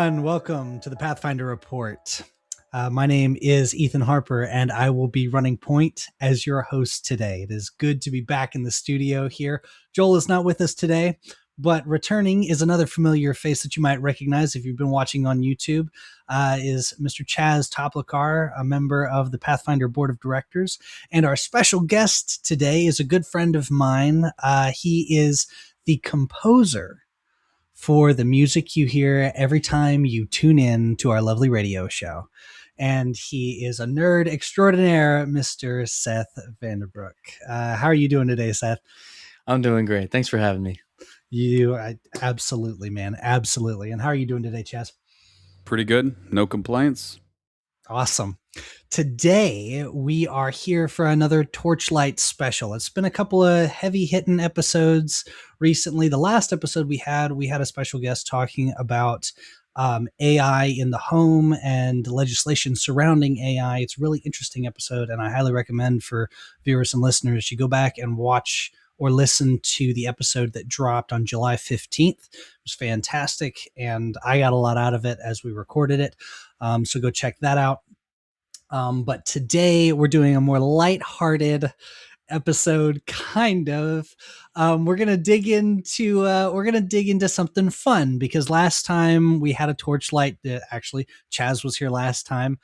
everyone. Welcome to the Pathfinder Report. My name is Ethan Harper, and I will be running point as your host today. It is good to be back in the studio here. Joel is not with us today, but returning is another familiar face that you might recognize if you've been watching on YouTube, is Mr. Chaz Toplakar, a member of the Pathfinder Board of Directors. And our special guest today is a good friend of mine. He is the composer for the music you hear every time you tune in to our lovely radio show. And he is a nerd extraordinaire, Mr. Seth Vandebrooke. How are you doing today, Seth? I'm doing great. Thanks for having me. Absolutely, man. Absolutely. And how are you doing today, Chaz? Pretty good. No complaints. Awesome. Today, we are here for another Torchlight special. It's been a couple of heavy-hitting episodes recently. The last episode we had a special guest talking about AI in the home and legislation surrounding AI. It's a really interesting episode, and I highly recommend for viewers and listeners you go back and watch or listen to the episode that dropped on July 15th. It was fantastic, and I got a lot out of it as we recorded it. So go check that out. But today we're doing a more lighthearted episode, kind of. We're gonna dig into something fun, because last time we had a Torchlight. Actually, Chaz was here last time.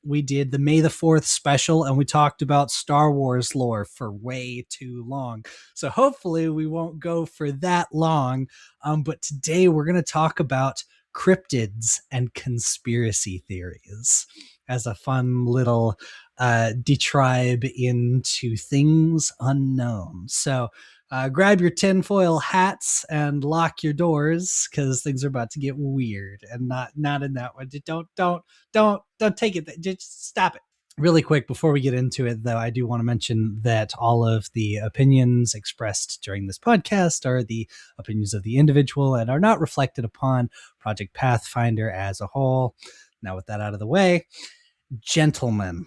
We did the May the 4th special, and we talked about Star Wars lore for way too long. So hopefully we won't go for that long. But today we're gonna talk about cryptids and conspiracy theories as a fun little detribe into things unknown. So grab your tinfoil hats and lock your doors, because things are about to get weird, and not in that one. Don't take it. Just stop it. Really quick before we get into it, though, I do want to mention that all of the opinions expressed during this podcast are the opinions of the individual and are not reflected upon Project Pathfinder as a whole. Now, with that out of the way, gentlemen,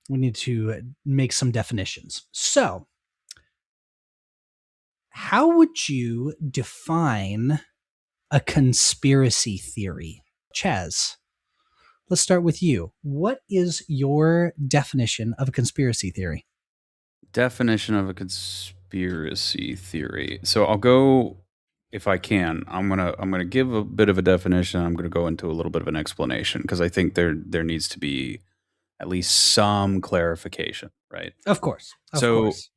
we need to make some definitions. So, how would you define a conspiracy theory? Chaz, let's start with you. What is your definition of a conspiracy theory? Definition of a conspiracy theory. So I'll go, if I can, I'm gonna give a bit of a definition. I'm gonna go into a little bit of an explanation, because I think there needs to be at least some clarification, right? Of course. Of course.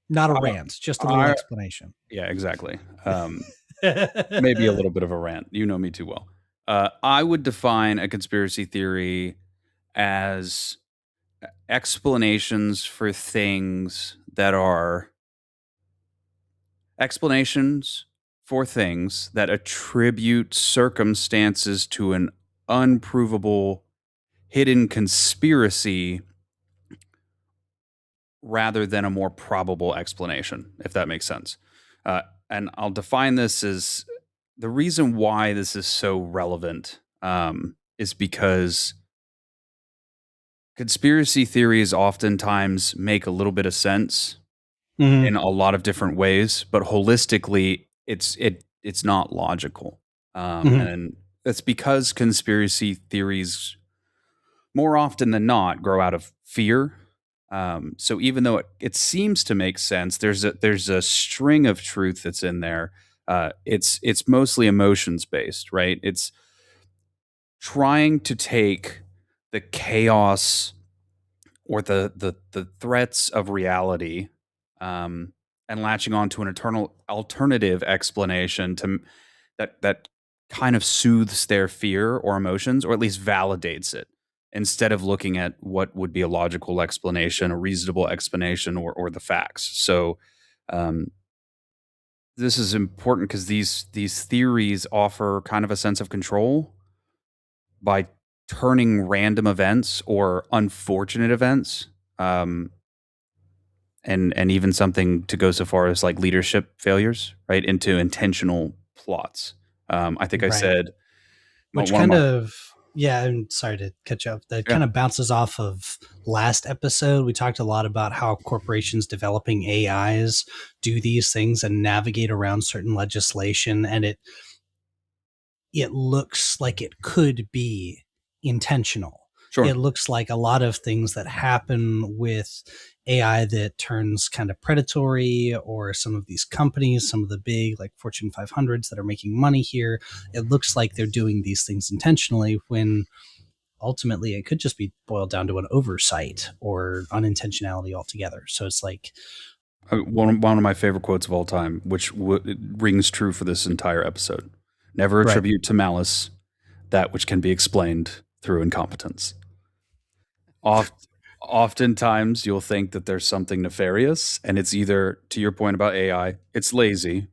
Not a rant, just a little explanation. Yeah, exactly. Maybe a little bit of a rant. You know me too well. I would define a conspiracy theory as explanations for things that attribute circumstances to an unprovable hidden conspiracy rather than a more probable explanation, if that makes sense. And I'll define this as, the reason why this is so relevant is because conspiracy theories oftentimes make a little bit of sense in a lot of different ways, but holistically, it's not logical. And that's because conspiracy theories, more often than not, grow out of fear. So even though it seems to make sense, there's a string of truth that's in there. It's mostly emotions based, right? It's trying to take the chaos or the threats of reality, and latching on to an alternative explanation that kind of soothes their fear or emotions, or at least validates it, instead of looking at what would be a logical explanation, a reasonable explanation, or the facts. So this is important because these theories offer kind of a sense of control by turning random events or unfortunate events, and even something to go so far as like leadership failures, right, into intentional plots. I think I said, which kind of, yeah, I'm sorry to catch up. That kind of bounces off of last episode. We talked a lot about how corporations developing AIs do these things and navigate around certain legislation, and it looks like it could be intentional. Sure. It looks like a lot of things that happen with AI that turns kind of predatory, or some of these companies, some of the big like Fortune 500s that are making money here, it looks like they're doing these things intentionally, when ultimately it could just be boiled down to an oversight or unintentionality altogether. So it's like, one of my favorite quotes of all time, which rings true for this entire episode: never Right. attribute to malice that which can be explained through incompetence. Oftentimes you'll think that there's something nefarious, and it's either, to your point about AI, it's lazy.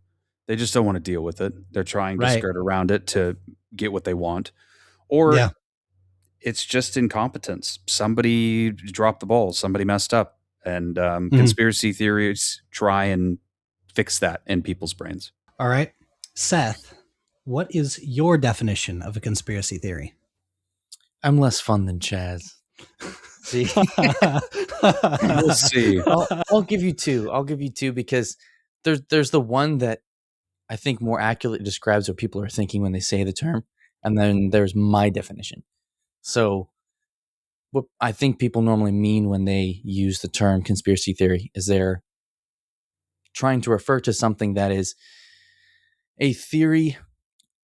They just don't want to deal with it. They're trying to right. skirt around it to get what they want. Or Yeah. it's just incompetence. Somebody dropped the ball. Somebody messed up. And conspiracy theories try and fix that in people's brains. All right. Seth, what is your definition of a conspiracy theory? I'm less fun than Chaz. See, We'll see. I'll give you two. I'll give you two because there's the one that I think more accurately describes what people are thinking when they say the term, and then there's my definition. So, what I think people normally mean when they use the term conspiracy theory is they're trying to refer to something that is a theory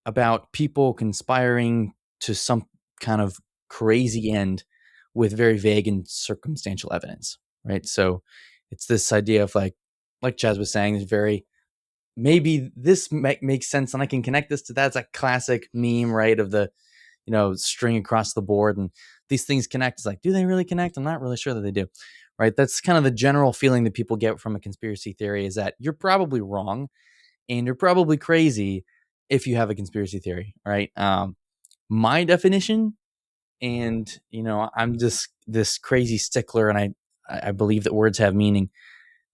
about people conspiring to some kind of crazy end with very vague and circumstantial evidence, right? So it's this idea of like Chaz was saying, is very, maybe this makes sense and I can connect this to that. It's a classic meme, right? Of the, string across the board and these things connect. It's like, do they really connect? I'm not really sure that they do, right? That's kind of the general feeling that people get from a conspiracy theory, is that you're probably wrong and you're probably crazy if you have a conspiracy theory, right? My definition, and I'm just this crazy stickler, and I believe that words have meaning.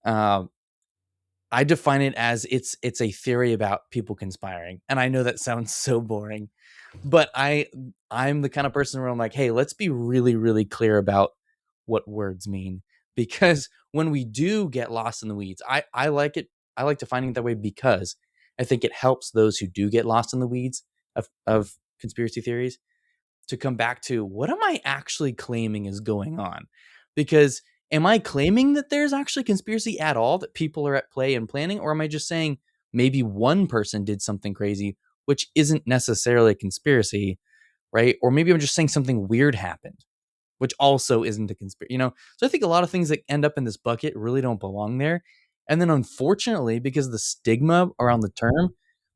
I define it as it's a theory about people conspiring, and I know that sounds so boring, but I'm the kind of person where I'm like, hey, let's be really, really clear about what words mean, because when we do get lost in the weeds, I like it. I like defining it that way because I think it helps those who do get lost in the weeds of conspiracy theories to come back to, what am I actually claiming is going on? Because am I claiming that there's actually conspiracy at all, that people are at play and planning? Or am I just saying maybe one person did something crazy, which isn't necessarily a conspiracy, right? Or maybe I'm just saying something weird happened, which also isn't a conspiracy, So I think a lot of things that end up in this bucket really don't belong there. And then unfortunately, because of the stigma around the term,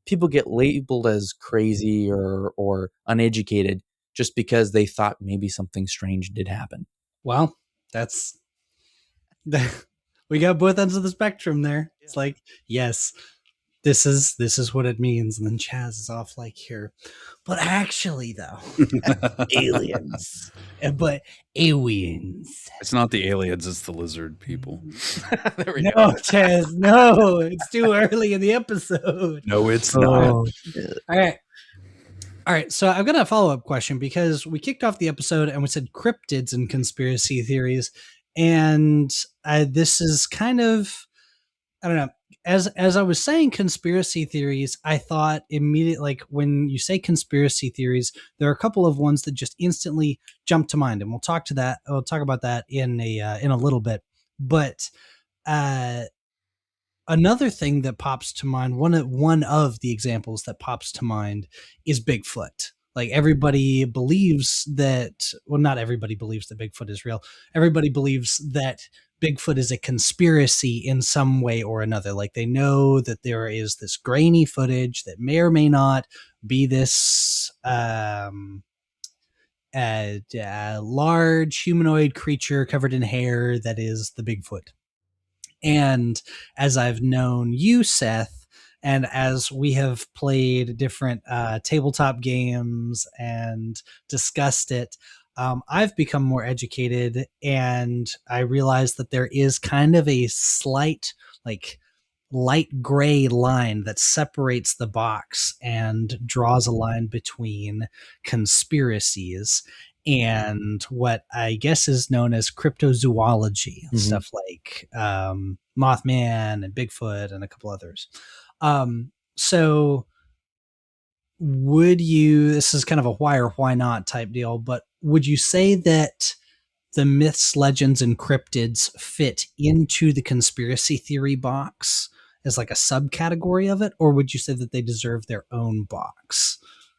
people get labeled as crazy or uneducated just because they thought maybe something strange did happen. Well, that's we got both ends of the spectrum there. It's like, yes, this is what it means, and then Chaz is off like, here, but actually though, Aliens. but aliens. It's not the aliens, it's the lizard people. There we No, go. Chaz, no, it's too early in the episode. No, it's not. All right, so I've got a follow-up question, because we kicked off the episode and we said cryptids and conspiracy theories, and this is kind of, I don't know. As I was saying conspiracy theories, I thought immediately, like, when you say conspiracy theories, there are a couple of ones that just instantly jump to mind, and we'll talk about that in a little bit. But another thing that pops to mind, one of the examples that pops to mind, is Bigfoot. Like, everybody believes that, well, not everybody believes that Bigfoot is real. Everybody believes that Bigfoot is a conspiracy in some way or another. Like, they know that there is this grainy footage that may or may not be this large humanoid creature covered in hair that is the Bigfoot. And as I've known you, Seth, and as we have played different tabletop games and discussed it, I've become more educated, and I realized that there is kind of a slight, like, light gray line that separates the box and draws a line between conspiracies and what I guess is known as cryptozoology, stuff like Mothman and Bigfoot and a couple others. So would you, this is kind of a why or why not type deal, but would you say that the myths, legends, and cryptids fit into the conspiracy theory box as like a subcategory of it, or would you say that they deserve their own box?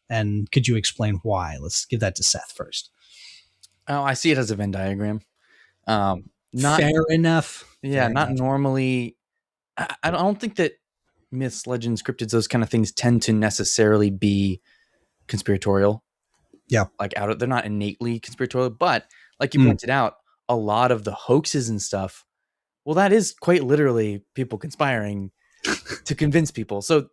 And could you explain why? Let's give that to Seth first. Oh, I see it as a Venn diagram. Not Fair enough. Yeah, Fair not enough. normally. I don't think that myths, legends, cryptids, those kind of things tend to necessarily be conspiratorial. Yeah. Like they're not innately conspiratorial, but like you Mm. pointed out, a lot of the hoaxes and stuff, well, that is quite literally people conspiring to convince people. So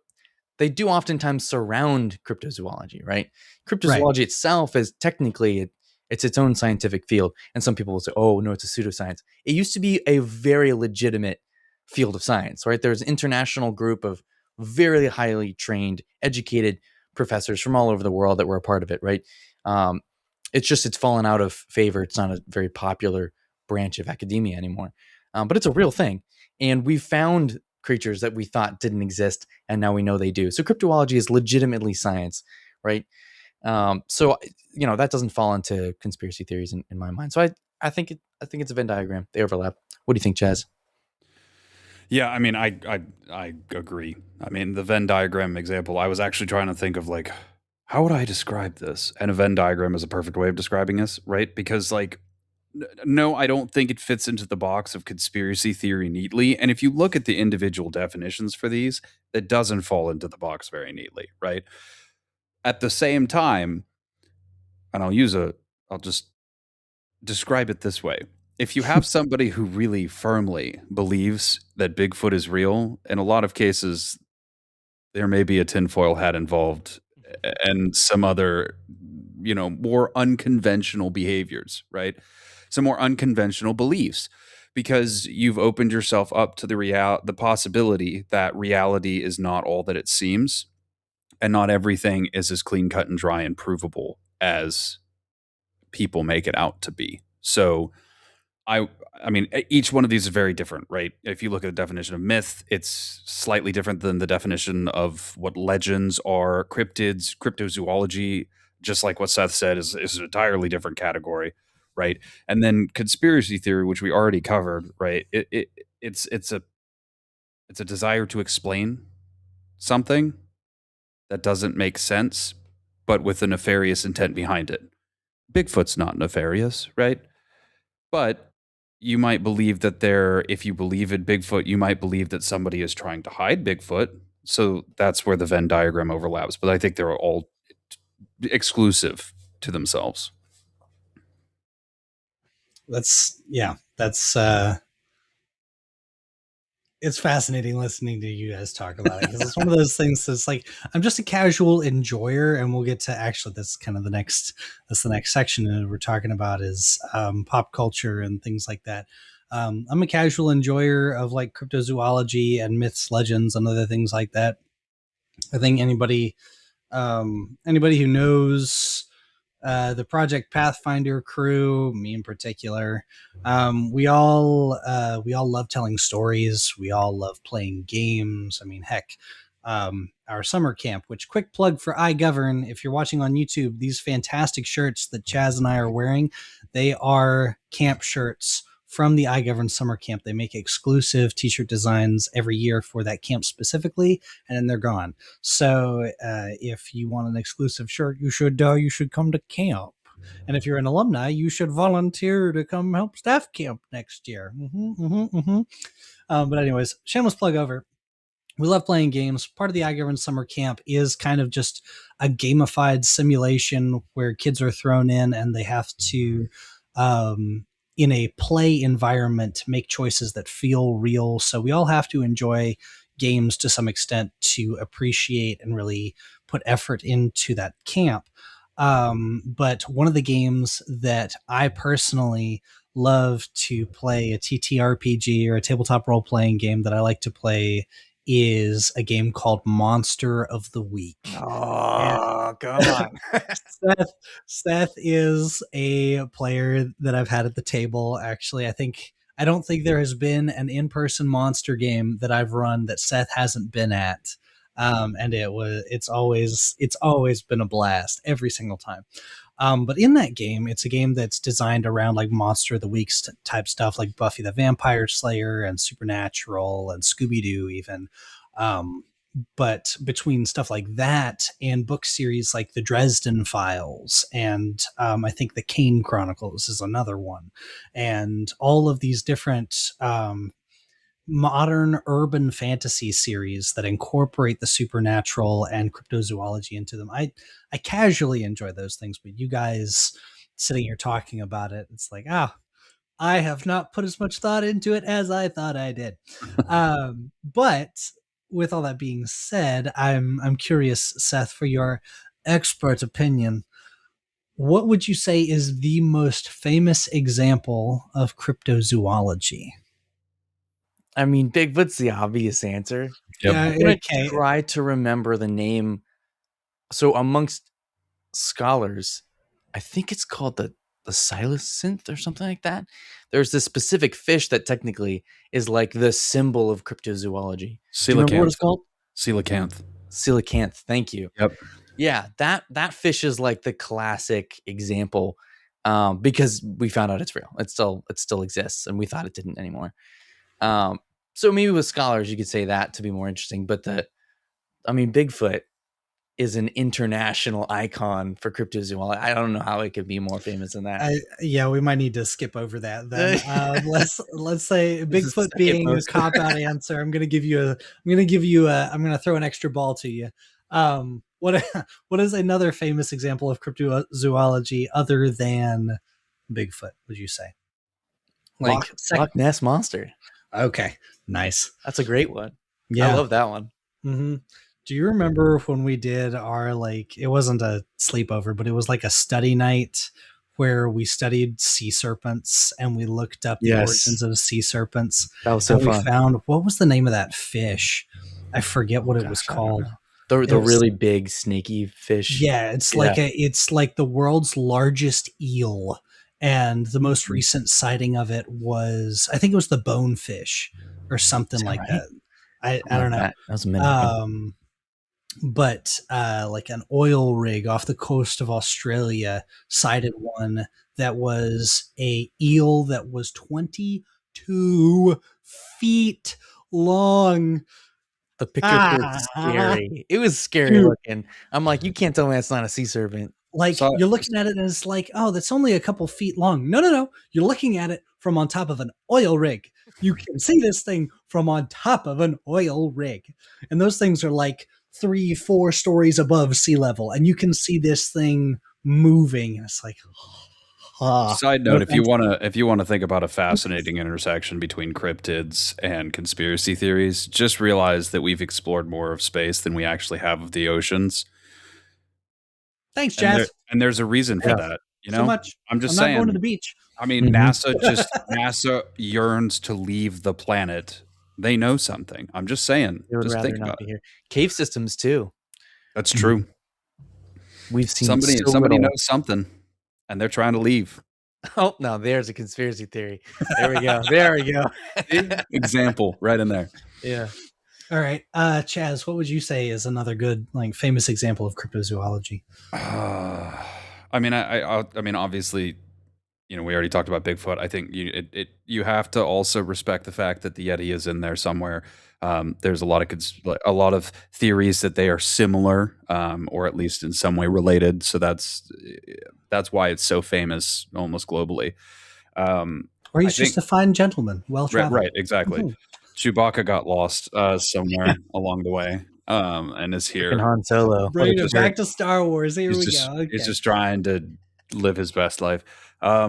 they do oftentimes surround cryptozoology, right? Cryptozoology itself is technically it's its own scientific field, and some people will say, "Oh no, it's a pseudoscience." It used to be a very legitimate field of science, right? There's an international group of very highly trained, educated professors from all over the world that were a part of it, right? It's fallen out of favor. It's not a very popular branch of academia anymore, but it's a real thing, and we've found creatures that we thought didn't exist, and now we know they do. So cryptozoology is legitimately science, right? So that doesn't fall into conspiracy theories in my mind. So I think it's a Venn diagram. They overlap. What do you think, Chaz? Yeah, I mean, I agree. I mean, the Venn diagram example, I was actually trying to think of like, how would I describe this? And a Venn diagram is a perfect way of describing this, right? Because like, no, I don't think it fits into the box of conspiracy theory neatly. And if you look at the individual definitions for these, it doesn't fall into the box very neatly, right? At the same time, and I'll just describe it this way. If you have somebody who really firmly believes that Bigfoot is real, in a lot of cases, there may be a tinfoil hat involved and some other, more unconventional behaviors, right? Some more unconventional beliefs because you've opened yourself up to the possibility that reality is not all that it seems and not everything is as clean cut and dry and provable as people make it out to be. So I I mean each one of these is very different, right? If you look at the definition of myth, it's slightly different than the definition of what legends are. Cryptids, cryptozoology, just like what Seth said, is an entirely different category, right? And then conspiracy theory, which we already covered, right? It's a desire to explain something that doesn't make sense, but with a nefarious intent behind it. Bigfoot's not nefarious, right? But you might believe that if you believe in Bigfoot, you might believe that somebody is trying to hide Bigfoot. So that's where the Venn diagram overlaps. But I think they're all exclusive to themselves. That's it's fascinating listening to you guys talk about it because it's one of those things that's like I'm just a casual enjoyer, and we'll get to actually that's the next section that we're talking about is pop culture and things like that. I'm a casual enjoyer of like cryptozoology and myths, legends, and other things like that. I think anybody who knows the Project Pathfinder crew, me in particular, we all love telling stories. We all love playing games. I mean, heck, our summer camp. Which quick plug for iGovern. If you're watching on YouTube, these fantastic shirts that Chaz and I are wearing, they are camp shirts from the iGovern summer camp. They make exclusive t-shirt designs every year for that camp specifically, and then they're gone. So if you want an exclusive shirt, you should come to camp. And if you're an alumni, you should volunteer to come help staff camp next year. But anyways, shameless plug over. We love playing games. Part of the iGovern summer camp is kind of just a gamified simulation where kids are thrown in and they have to in a play environment make choices that feel real. So we all have to enjoy games to some extent to appreciate and really put effort into that camp. But one of the games that I personally love to play, a TTRPG or a tabletop role playing game that I like to play, is a game called Monster of the Week. Oh, come on. Seth is a player that I've had at the table. Actually, I don't think there has been an in-person monster game that I've run that Seth hasn't been at. and it's always been a blast every single time. But in that game, it's a game that's designed around like Monster of the Week type stuff, like Buffy the Vampire Slayer and Supernatural and Scooby Doo, even. Um, but between stuff like that and book series like the Dresden Files and I think the Kane Chronicles is another one, and all of these different modern urban fantasy series that incorporate the supernatural and cryptozoology into them. I casually enjoy those things, but you guys sitting here talking about it, it's like, I have not put as much thought into it as I thought I did. But with all that being said, I'm curious, Seth, for your expert opinion. What would you say is the most famous example of cryptozoology? I mean, Bigfoot's the obvious answer. Yep. Yeah, I'm gonna okay. try to remember the name. So amongst scholars, I think it's called the silacynth or something like that. There's this specific fish that technically is like the symbol of cryptozoology. Do you remember what it's called? Coelacanth. Coelacanth. Thank you. Yep. Yeah, that fish is like the classic example, because we found out it's real. It still exists, and we thought it didn't anymore. So maybe with scholars you could say that to be more interesting. But Bigfoot is an international icon for cryptozoology. I don't know how it could be more famous than that. Yeah, we might need to skip over that then. Let's say This is Bigfoot second being a most. cop out answer. I'm gonna throw an extra ball to you. What what is another famous example of cryptozoology other than Bigfoot? Would you say? Like Loch Ness Monster. Okay, nice. That's a great one. Yeah, I love that one. Mm-hmm. Do you remember when we did our, like, it wasn't a sleepover, but it was like a study night where we studied sea serpents and we looked up the Yes. origins of sea serpents? That was so And we fun. found, what was the name of that fish? I forget what it was Gosh, I don't called. know. The It was- really big snaky fish. Yeah, it's like the world's largest eel. And the most Mhm. recent sighting of it was, I think it was the bonefish or something Is that like right? that. I Something don't like know. that was a minute ago. But like an oil rig off the coast of Australia cited one that was a eel that was 22 feet long. The picture was scary. It was scary Dude. looking. I'm like, you can't tell me that's not a sea serpent. Like, So- you're looking at it and it's like, oh, that's only a couple feet long. No. You're looking at it from on top of an oil rig. You can see this thing from on top of an oil rig. And those things are like 3-4 stories above sea level. And you can see this thing moving. And it's like, Side note: if you want to think about a fascinating intersection between cryptids and conspiracy theories, just realize that we've explored more of space than we actually have of the oceans. Thanks, And, Chaz. there's a reason for that. You know, So much. I'm just not saying. going to the beach. I mean, Mhm. NASA yearns to leave the planet. They know something. I'm just saying. They would Just rather think not about be it. here. Cave systems too. That's true. We've seen Somebody so little. knows something, and they're trying to leave. Oh no, there's a conspiracy theory. There we go. There we go. Example right in there. Yeah. All right. Chaz, what would you say is another good, like, famous example of cryptozoology? I mean, obviously, you know, we already talked about Bigfoot. I think you have to also respect the fact that the Yeti is in there somewhere. There's a lot of theories that they are similar, or at least in some way related. So that's why it's so famous almost globally. Or he's just a fine gentleman, well traveled. Right, exactly. Mhm. Chewbacca got lost somewhere along the way, and is here. Freaking Han Solo. Bring it just- back to Star Wars. Here we go. Okay. He's just trying to live his best life. I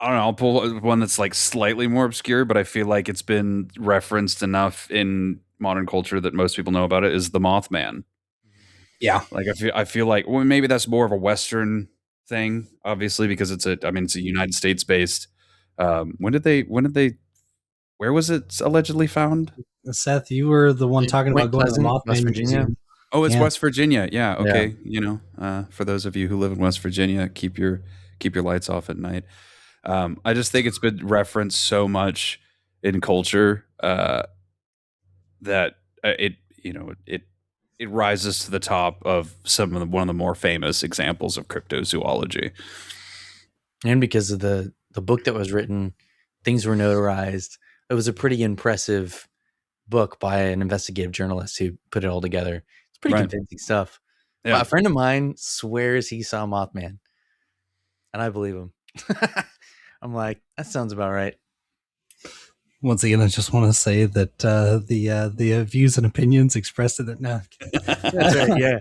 don't know. I'll pull one that's like slightly more obscure, but I feel like it's been referenced enough in modern culture that most people know about it. Is the Mothman? Yeah. Like I feel like, well, maybe that's more of a Western thing, obviously, because it's a United States based. Where was it allegedly found? Seth, you were the one talking Point about going to the Pleasant, Mothman West Virginia. Museum. Oh, it's Yeah. West Virginia. Yeah. Okay. You know, for those of you who live in West Virginia, keep your lights off at night. I just think it's been referenced so much in culture that it it rises to the top of one of the more famous examples of cryptozoology. And because of the book that was written, things were notarized. It was a pretty impressive book by an investigative journalist who put it all together. It's pretty convincing stuff. Yeah. A friend of mine swears he saw Mothman, and I believe him. I'm like, that sounds about right. Once again, I just want to say that the views and opinions expressed in it. No, that's right. Yeah.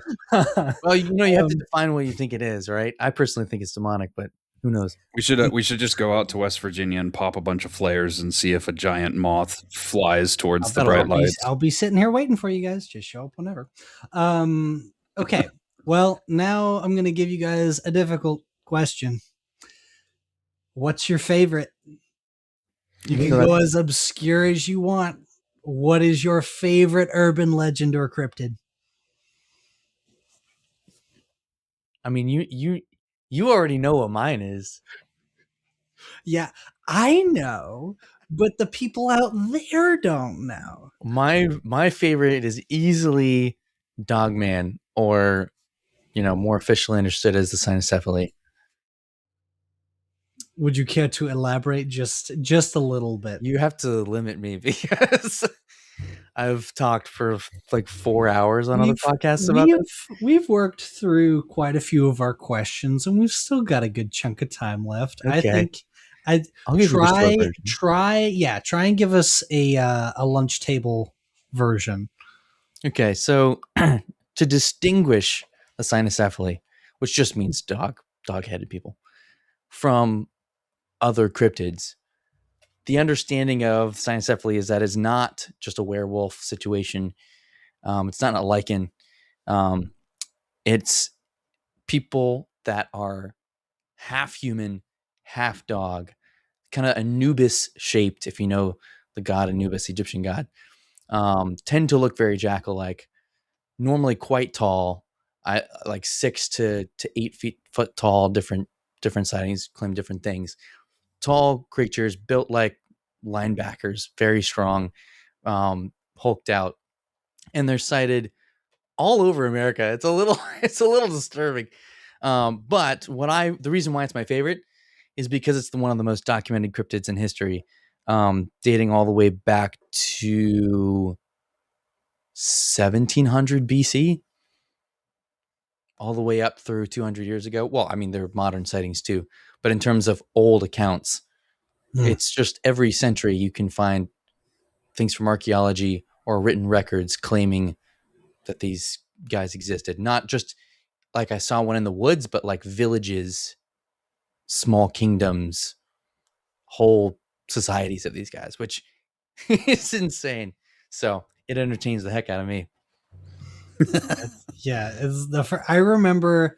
Well, you have to define what you think it is, right? I personally think it's demonic, but who knows? We should just go out to West Virginia and pop a bunch of flares and see if a giant moth flies towards the bright lights. I'll be sitting here waiting for you guys. Just show up whenever. Okay. Well, now I'm going to give you guys a difficult question. What's your favorite? You can go as obscure as you want. What is your favorite urban legend or cryptid? I mean, you already know what mine is. Yeah, I know, but the people out there don't know. My favorite is easily Dogman, or more officially understood as the cynocephaly. Would you care to elaborate just a little bit? You have to limit me because I've talked for like 4 hours on other podcasts about this. We've worked through quite a few of our questions, and we've still got a good chunk of time left. Okay. I think I'll give try and give us a lunch table version. Okay, so to distinguish a cynocephaly, which just means dog-headed people, from other cryptids, the understanding of cynocephaly is that it's not just a werewolf situation. It's not a lichen. It's people that are half human, half dog, kind of Anubis shaped, if you know the god Anubis, Egyptian god, tend to look very jackal-like, normally quite tall, like 6 to 8 foot tall, different sightings claim different things. Tall creatures built like linebackers, very strong, hulked out, and they're sighted all over America. It's a little disturbing. But the reason why it's my favorite is because it's one of the most documented cryptids in history, dating all the way back to 1700 BC, all the way up through 200 years ago. Well, I mean, there are modern sightings too, but in terms of old accounts, it's just every century you can find things from archaeology or written records claiming that these guys existed. Not just like I saw one in the woods, but like villages, small kingdoms, whole societies of these guys, which is insane. So it entertains the heck out of me. Yeah, I remember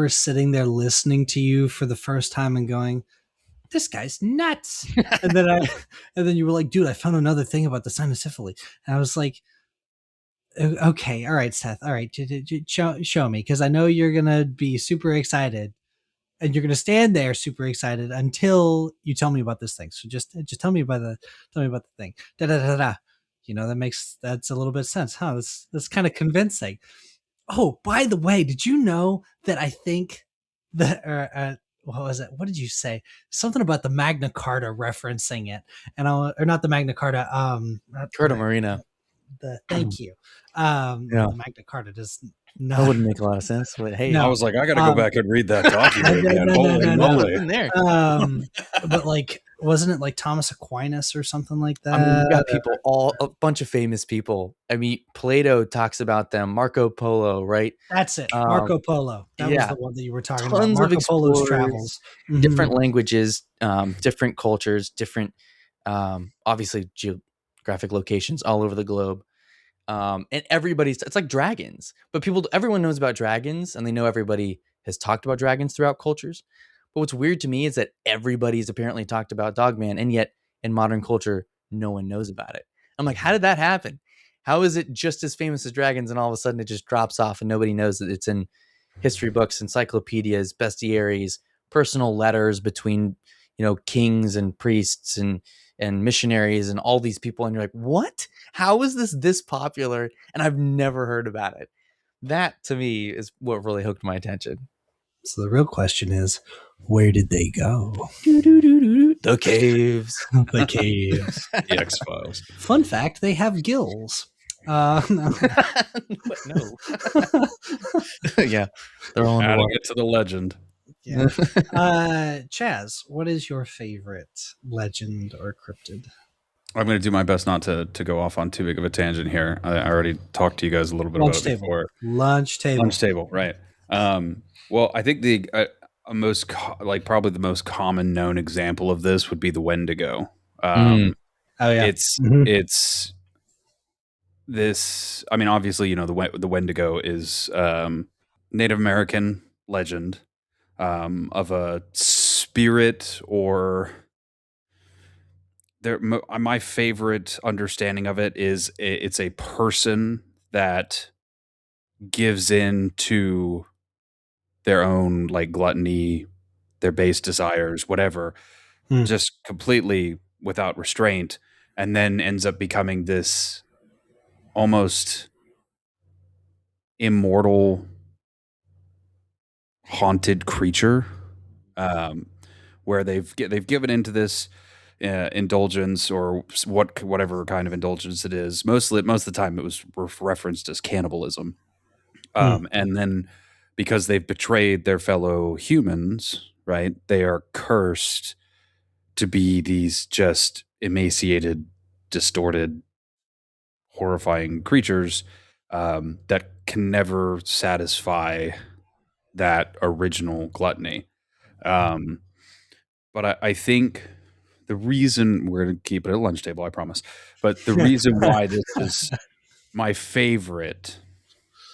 sitting there listening to you for the first time and going, this guy's nuts. and then you were like, dude, I found another thing about the cynocephaly. And I was like, okay, all right, Seth, all right, show me, because I know you're gonna be super excited, and you're gonna stand there super excited until you tell me about this thing. So just tell me about the thing. Da da da da. That's a little bit of sense, huh? That's kind of convincing. Oh, by the way, did you know that I think that what was it? What did you say? Something about the Magna Carta referencing it, or not the Magna Carta. Carta Marina. Thank you. The Magna Carta does not. That wouldn't make a lot of sense. But hey, I was like, I got to go back and read that document again. Holy moly! In there. But like, wasn't it like Thomas Aquinas or something like that? I mean, you got people, a bunch of famous people. I mean, Plato talks about them. Marco Polo, right? That's it. Marco Polo. That was the one that you were talking about. Marco Polo's travels. Different languages, different cultures, different, obviously geographic locations all over the globe. And it's like dragons, but everyone knows about dragons, and they know everybody has talked about dragons throughout cultures. But what's weird to me is that everybody's apparently talked about Dogman, and yet in modern culture, no one knows about it. I'm like, how did that happen? How is it just as famous as dragons, and all of a sudden it just drops off and nobody knows that it's in history books, encyclopedias, bestiaries, personal letters between, kings and priests and, and missionaries and all these people, and you're like, what? How is this popular? And I've never heard about it. That to me is what really hooked my attention. So the real question is, where did they go? The caves. The caves. The X-Files. Fun fact, they have gills. No. No. Yeah. They're all Adding underwater. it to the legend. Yeah. Chaz, what is your favorite legend or cryptid? I'm going to do my best not to go off on too big of a tangent here. I already talked to you guys a little bit Lunch about it table. before. Lunch table. Lunch table, right. Well, I think the probably the most common known example of this would be the Wendigo. Oh yeah. It's this. I mean, obviously, the Wendigo is Native American legend of a spirit or. My favorite understanding of it is it's a person that gives in to their own like gluttony, their base desires, whatever, just completely without restraint, and then ends up becoming this almost immortal, haunted creature, where they've given into this indulgence or whatever kind of indulgence it is. Most of the time, it was referenced as cannibalism, and then because they've betrayed their fellow humans, right? They are cursed to be these just emaciated, distorted, horrifying creatures that can never satisfy that original gluttony. But I think the reason we're going to keep it at lunch table, I promise. But the reason why this is my favorite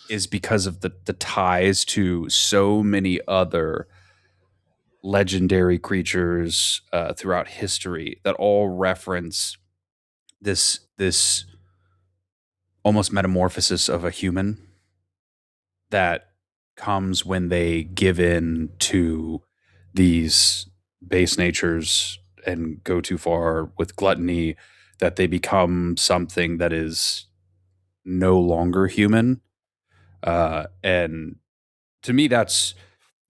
is because of the ties to so many other legendary creatures throughout history that all reference this almost metamorphosis of a human that comes when they give in to these base natures and go too far with gluttony, that they become something that is no longer human. And to me, that's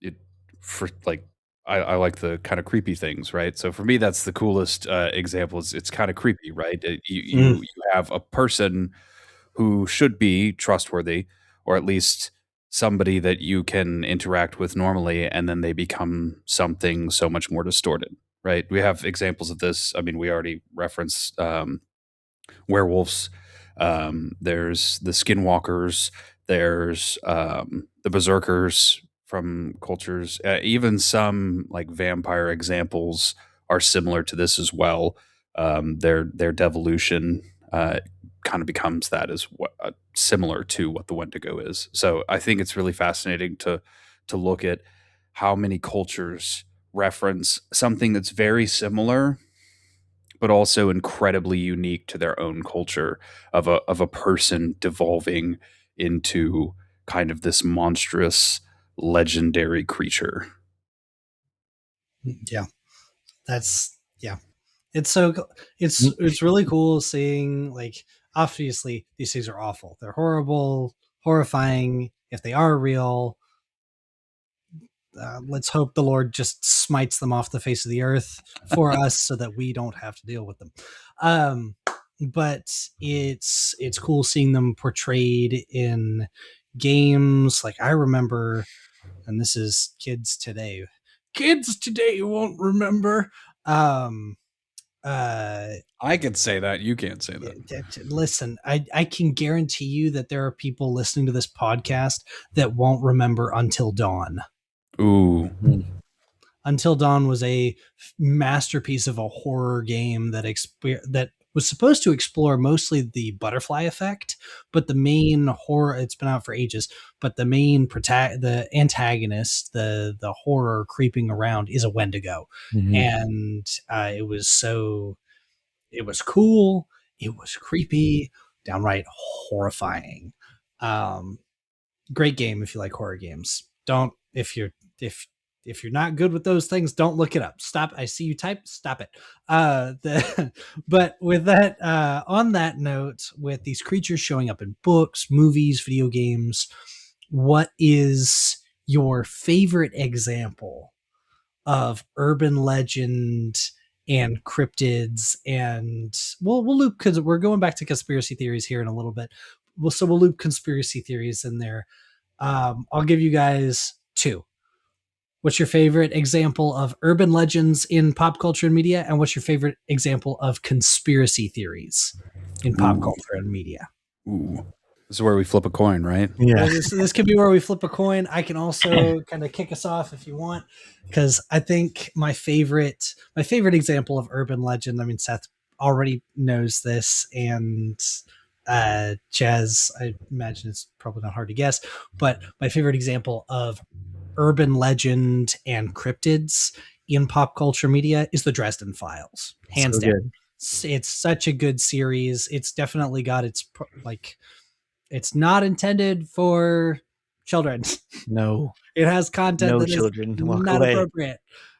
it. For like, I like the kind of creepy things, right? So for me, that's the coolest example. It's kind of creepy, right? You have a person who should be trustworthy, or at least somebody that you can interact with normally, and then they become something so much more distorted, right? We have examples of this. I mean, we already referenced werewolves. There's the skinwalkers. There's the berserkers from cultures. Even some like vampire examples are similar to this as well. Their devolution kind of becomes that as what similar to what the Wendigo is. So I think it's really fascinating to look at how many cultures reference something that's very similar but also incredibly unique to their own culture of a person devolving into kind of this monstrous legendary creature. Yeah. It's really cool seeing, like, obviously these things are awful. They're horrible, horrifying. If they are real, let's hope the Lord just smites them off the face of the earth for us so that we don't have to deal with them. But it's cool seeing them portrayed in games. Like, I remember, and this is kids today won't remember. I could say that. You can't say that. Listen, I can guarantee you that there are people listening to this podcast that won't remember Until Dawn. Ooh. Until Dawn was a masterpiece of a horror game that was supposed to explore mostly the butterfly effect, but the main horror, it's been out for ages, but the main the antagonist, the horror creeping around is a Wendigo. And it was cool, it was creepy, downright horrifying. Great game if you like horror games. Don't if if you're not good with those things, don't look it up. Stop. I see you type. Stop it. But with that, on that note, with these creatures showing up in books, movies, video games, what is your favorite example of urban legend and cryptids? And we'll loop, because we're going back to conspiracy theories here in a little bit. We'll loop conspiracy theories in there. I'll give you guys two. What's your favorite example of urban legends in pop culture and media? And what's your favorite example of conspiracy theories in pop culture and media? Ooh. This is where we flip a coin, right? Yeah. This could be where we flip a coin. I can also kind of kick us off if you want, because I think my favorite example of urban legend, I mean, Seth already knows this, and Chaz, I imagine it's probably not hard to guess, but my favorite example of urban legend and cryptids in pop culture media is the Dresden Files, hands down. It's such a good series. It's definitely got its it's not intended for children. No, it has content no that children. is not appropriate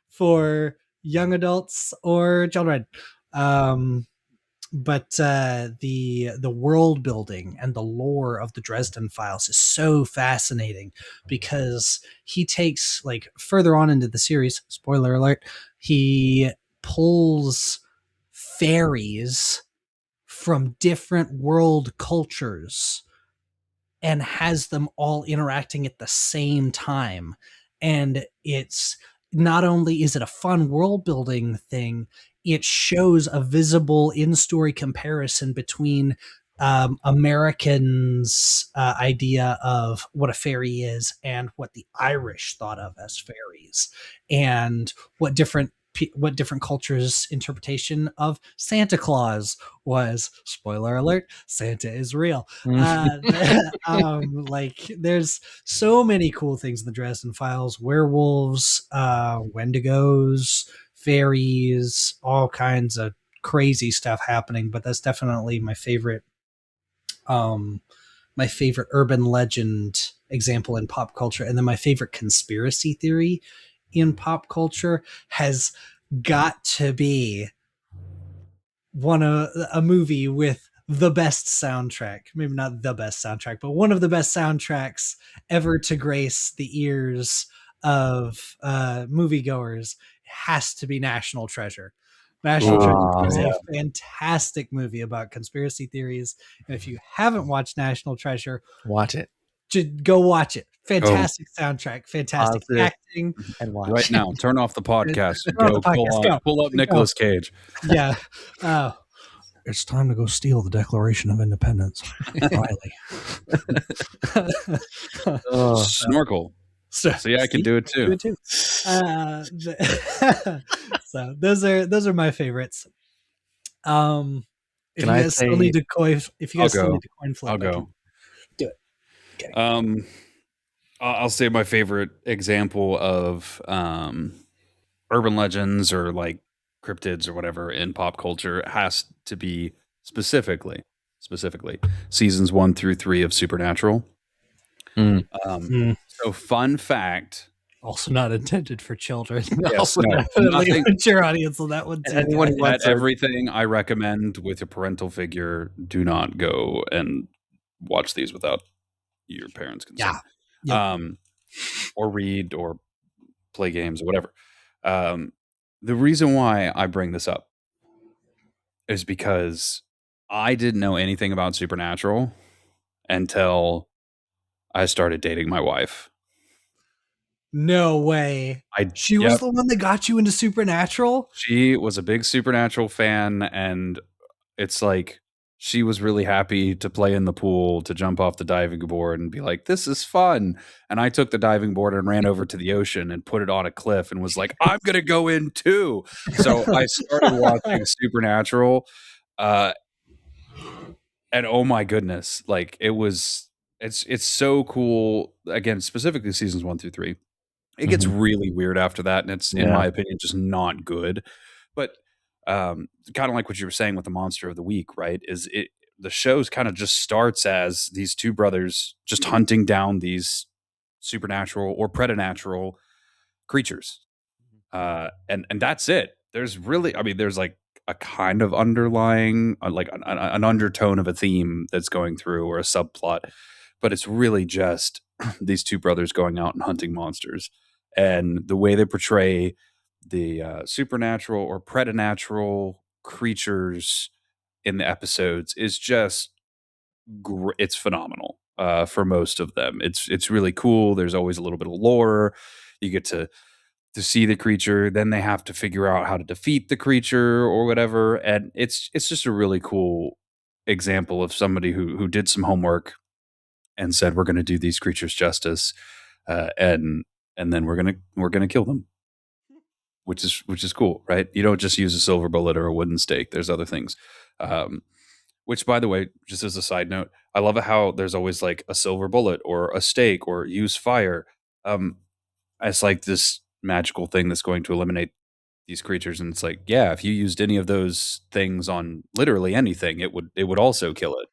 for young adults or children. But the world building and the lore of the Dresden Files is so fascinating, because he takes, like, further on into the series, spoiler alert, he pulls fairies from different world cultures and has them all interacting at the same time. And it's not only is it a fun world building thing, it shows a visible in-story comparison between Americans' idea of what a fairy is and what the Irish thought of as fairies, and what different cultures' interpretation of Santa Claus was. Spoiler alert, Santa is real. Like, there's so many cool things in the Dresden Files: werewolves, wendigos, fairies, all kinds of crazy stuff happening. But that's definitely my favorite urban legend example in pop culture. And then my favorite conspiracy theory in pop culture has got to be a movie with the best soundtrack. Maybe not the best soundtrack, but one of the best soundtracks ever to grace the ears of moviegoers. Has to be National Treasure. National Treasure is a fantastic movie about conspiracy theories. And if you haven't watched National Treasure, watch it. Go watch it. Fantastic soundtrack, fantastic acting. And watch right now. Turn off the podcast. Pull up Nicolas Cage. Yeah. It's time to go steal the Declaration of Independence. Riley. Snorkel. See, I can do it too. So those are my favorites. If you guys still need to coin flip, I'll go. Do it. Okay. I'll say my favorite example of urban legends or like cryptids or whatever in pop culture has to be specifically seasons 1 through 3 of Supernatural. So fun fact, also not intended for children. Yes, also definitely a mature audience on that one too. Anyone who everything I recommend with a parental figure, do not go and watch these without your parents' consent. Yeah. Or read or play games or whatever. The reason why I bring this up is because I didn't know anything about Supernatural until I started dating my wife. No way. She was the one that got you into Supernatural? She was a big Supernatural fan, and it's like she was really happy to play in the pool, to jump off the diving board and be like, this is fun. And I took the diving board and ran over to the ocean and put it on a cliff and was like, I'm going to go in too. So I started watching Supernatural. And oh my goodness, like it's so cool. Again, specifically seasons 1 through 3. It gets really weird after that, and it's, in my opinion, just not good. But kind of like what you were saying with the Monster of the Week, right? The show's kind of just starts as these two brothers just hunting down these supernatural or preternatural creatures, and that's it. There's really, I mean, there's like a kind of underlying, like an undertone of a theme that's going through, or a subplot, but it's really just these two brothers going out and hunting monsters, and the way they portray the supernatural or preternatural creatures in the episodes is just it's phenomenal. For most of them, it's really cool. There's always a little bit of lore. You get to see the creature, then they have to figure out how to defeat the creature or whatever, and it's just a really cool example of somebody who did some homework and said, we're going to do these creatures justice, and then we're gonna kill them, which is cool, right? You don't just use a silver bullet or a wooden stake. There's other things. Which, by the way, just as a side note, I love how there's always like a silver bullet or a stake or use fire. It's like this magical thing that's going to eliminate these creatures, and it's like, yeah, if you used any of those things on literally anything, it would also kill it.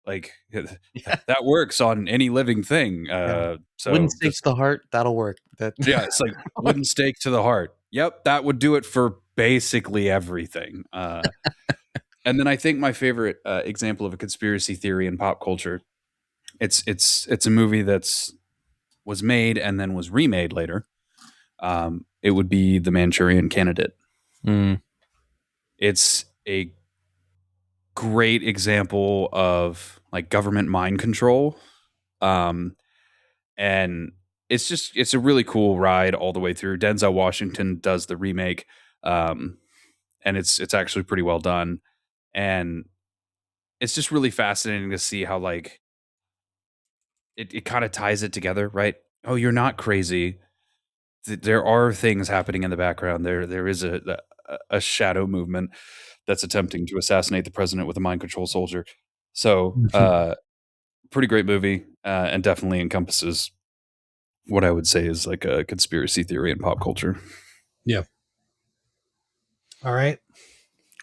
Like that works on any living thing. So wooden stake to the heart, that'll work. Yeah, it's like wooden stake to the heart. Yep, that would do it for basically everything. And then I think my favorite example of a conspiracy theory in pop culture, it's a movie was made and then was remade later. It would be The Manchurian Candidate. It's a great example of like government mind control, and it's a really cool ride all the way through. Denzel Washington does the remake, and it's actually pretty well done, and it's just really fascinating to see how like it kind of ties it together, right? Oh, you're not crazy. There are things happening in the background. There is a shadow movement that's attempting to assassinate the president with a mind control soldier. So, pretty great movie, and definitely encompasses what I would say is like a conspiracy theory in pop culture. Yeah. All right.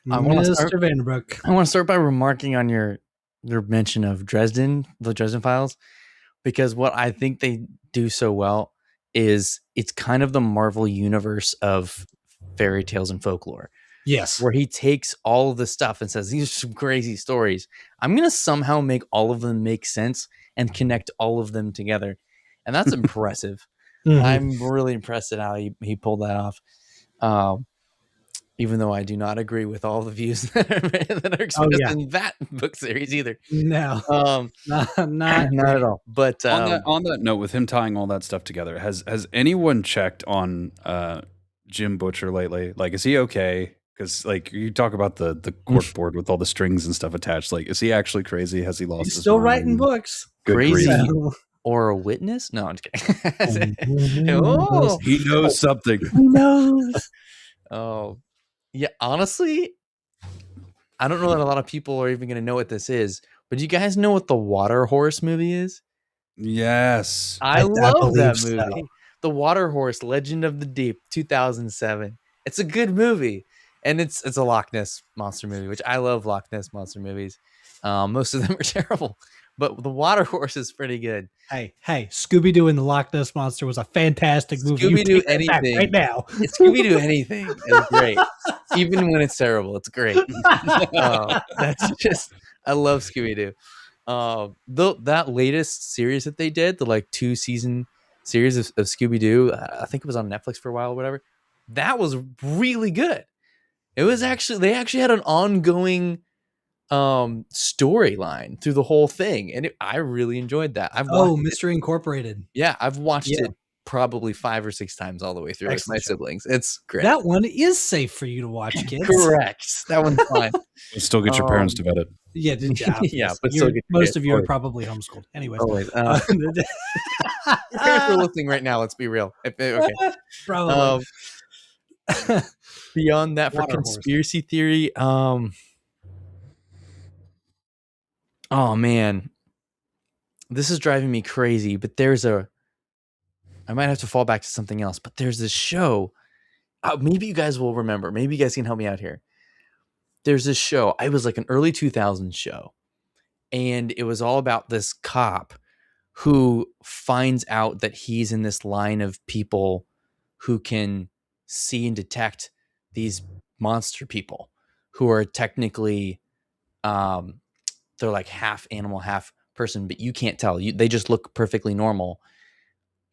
I want to start, Mr. Vandebrooke. I want to start by remarking on your mention of the Dresden Files, because what I think they do so well is it's kind of the Marvel universe of fairy tales and folklore. Yes. Where he takes all of the stuff and says, these are some crazy stories. I'm going to somehow make all of them make sense and connect all of them together. And that's impressive. Mm-hmm. I'm really impressed at how he pulled that off. Even though I do not agree with all the views that are expressed in that book series either. No, not at all. But on that note, with him tying all that stuff together, has anyone checked on Jim Butcher lately? Like, is he okay? Because like you talk about the cork board with all the strings and stuff attached. Like, is he actually crazy? Has he lost? He's his still mind? writing books. Good crazy. grief. Or a witness? No, I'm just kidding. Oh, he knows something. He knows. Oh, yeah. Honestly, I don't know that a lot of people are even going to know what this is, but do you guys know what the Water Horse movie is? Yes. I love that so. movie. The Water Horse, Legend of the Deep, 2007. It's a good movie. And it's a Loch Ness Monster movie, which I love Loch Ness Monster movies. Most of them are terrible, but the Water Horse is pretty good. Hey, Scooby-Doo and the Loch Ness Monster was a fantastic movie. Scooby-Doo anything right now. Scooby-Doo anything is great. Even when it's terrible, it's great. That's just, I love Scooby-Doo. That latest series that they did, the like 2-season series of Scooby-Doo, I think it was on Netflix for a while or whatever. That was really good. It was they actually had an ongoing storyline through the whole thing, and I really enjoyed that. Mystery Incorporated. Yeah, I've watched it probably 5 or 6 times all the way through with my siblings. It's great. That one is safe for you to watch, kids. Correct. That one's fine. You'll still get your parents to vet it. Yeah, yeah, but most of you are probably homeschooled. Anyways, your parents are listening right now. Let's be real. Okay, probably. Beyond that, for conspiracy theory, oh man, this is driving me crazy. But I might have to fall back to something else. But there's this show. Maybe you guys will remember. Maybe you guys can help me out here. There's this show. I was like an early 2000s show, and it was all about this cop who finds out that he's in this line of people who can see and detect these monster people who are technically they're like half animal, half person, but you can't tell. They just look perfectly normal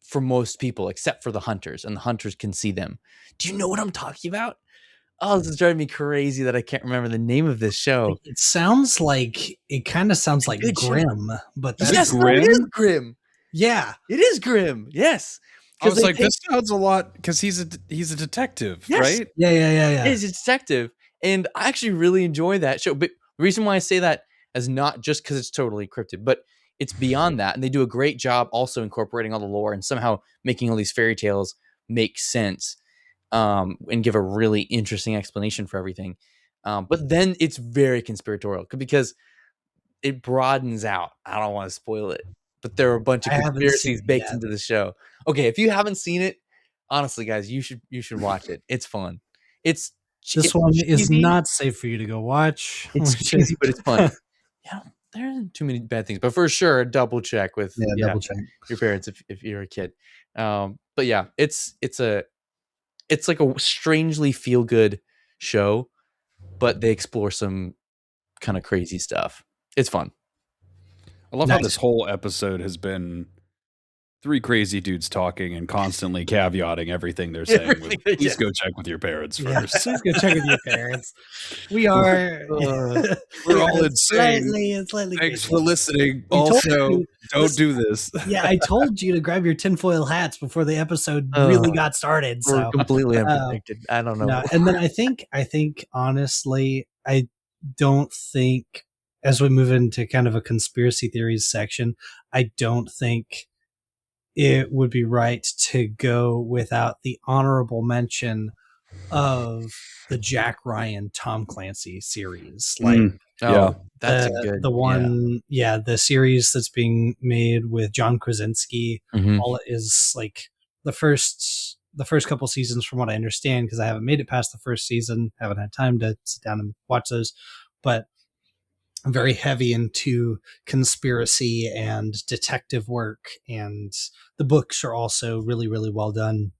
for most people, except for the hunters, and the hunters can see them. Do you know what I'm talking about? Oh, this is driving me crazy that I can't remember the name of this show. It sounds like it kind of sounds like Grimm, but that's yes, no, it is Grimm. Yeah, it is Grimm. Yes, I was like, this sounds a lot because he's a detective, yes. right? Yeah. He's a detective, and I actually really enjoy that show. But the reason why I say that is not just because it's totally cryptid, but it's beyond that, and they do a great job also incorporating all the lore and somehow making all these fairy tales make sense, and give a really interesting explanation for everything. But then it's very conspiratorial because it broadens out. I don't want to spoil it, but there are a bunch of conspiracies baked into the show. Okay, if you haven't seen it, honestly, guys, you should watch it. It's fun. This one is not safe for you to go watch. It's cheesy, but it's fun. Yeah, there aren't too many bad things, but for sure, double check with double check your parents if you're a kid. But yeah, it's like a strangely feel good show, but they explore some kind of crazy stuff. It's fun. I love how this whole episode has been three crazy dudes talking and constantly caveating everything they're saying. Please go check with your parents first. Please go check with your parents. We are we're all insane. Slightly Thanks crazy. for listening. Also, don't do this. Yeah, I told you to grab your tinfoil hats before the episode really got started. So we're completely unprotected. I don't know. No, and then I think honestly, I don't think as we move into kind of a conspiracy theories section, I don't think it would be right to go without the honorable mention of the Jack Ryan Tom Clancy series. Like, that's a good the one, the series that's being made with John Krasinski. All it is like the first couple seasons, from what I understand, because I haven't made it past the first season, haven't had time to sit down and watch those, but I'm very heavy into conspiracy and detective work, and the books are also really, really well done.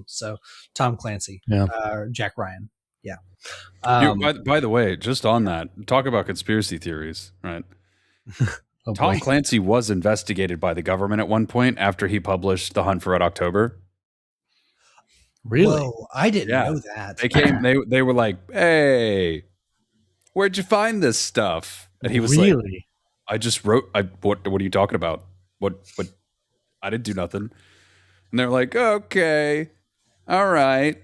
So Tom Clancy, Jack Ryan. Yeah. By the way, just on that, talk about conspiracy theories, right? Tom Clancy was investigated by the government at one point after he published The Hunt for Red October. Really? Whoa, I didn't know that. They came. They were like, "Hey, where'd you find this stuff?" And he was like, "I just wrote. What are you talking about? What? I didn't do nothing." And they're like, "Okay, all right.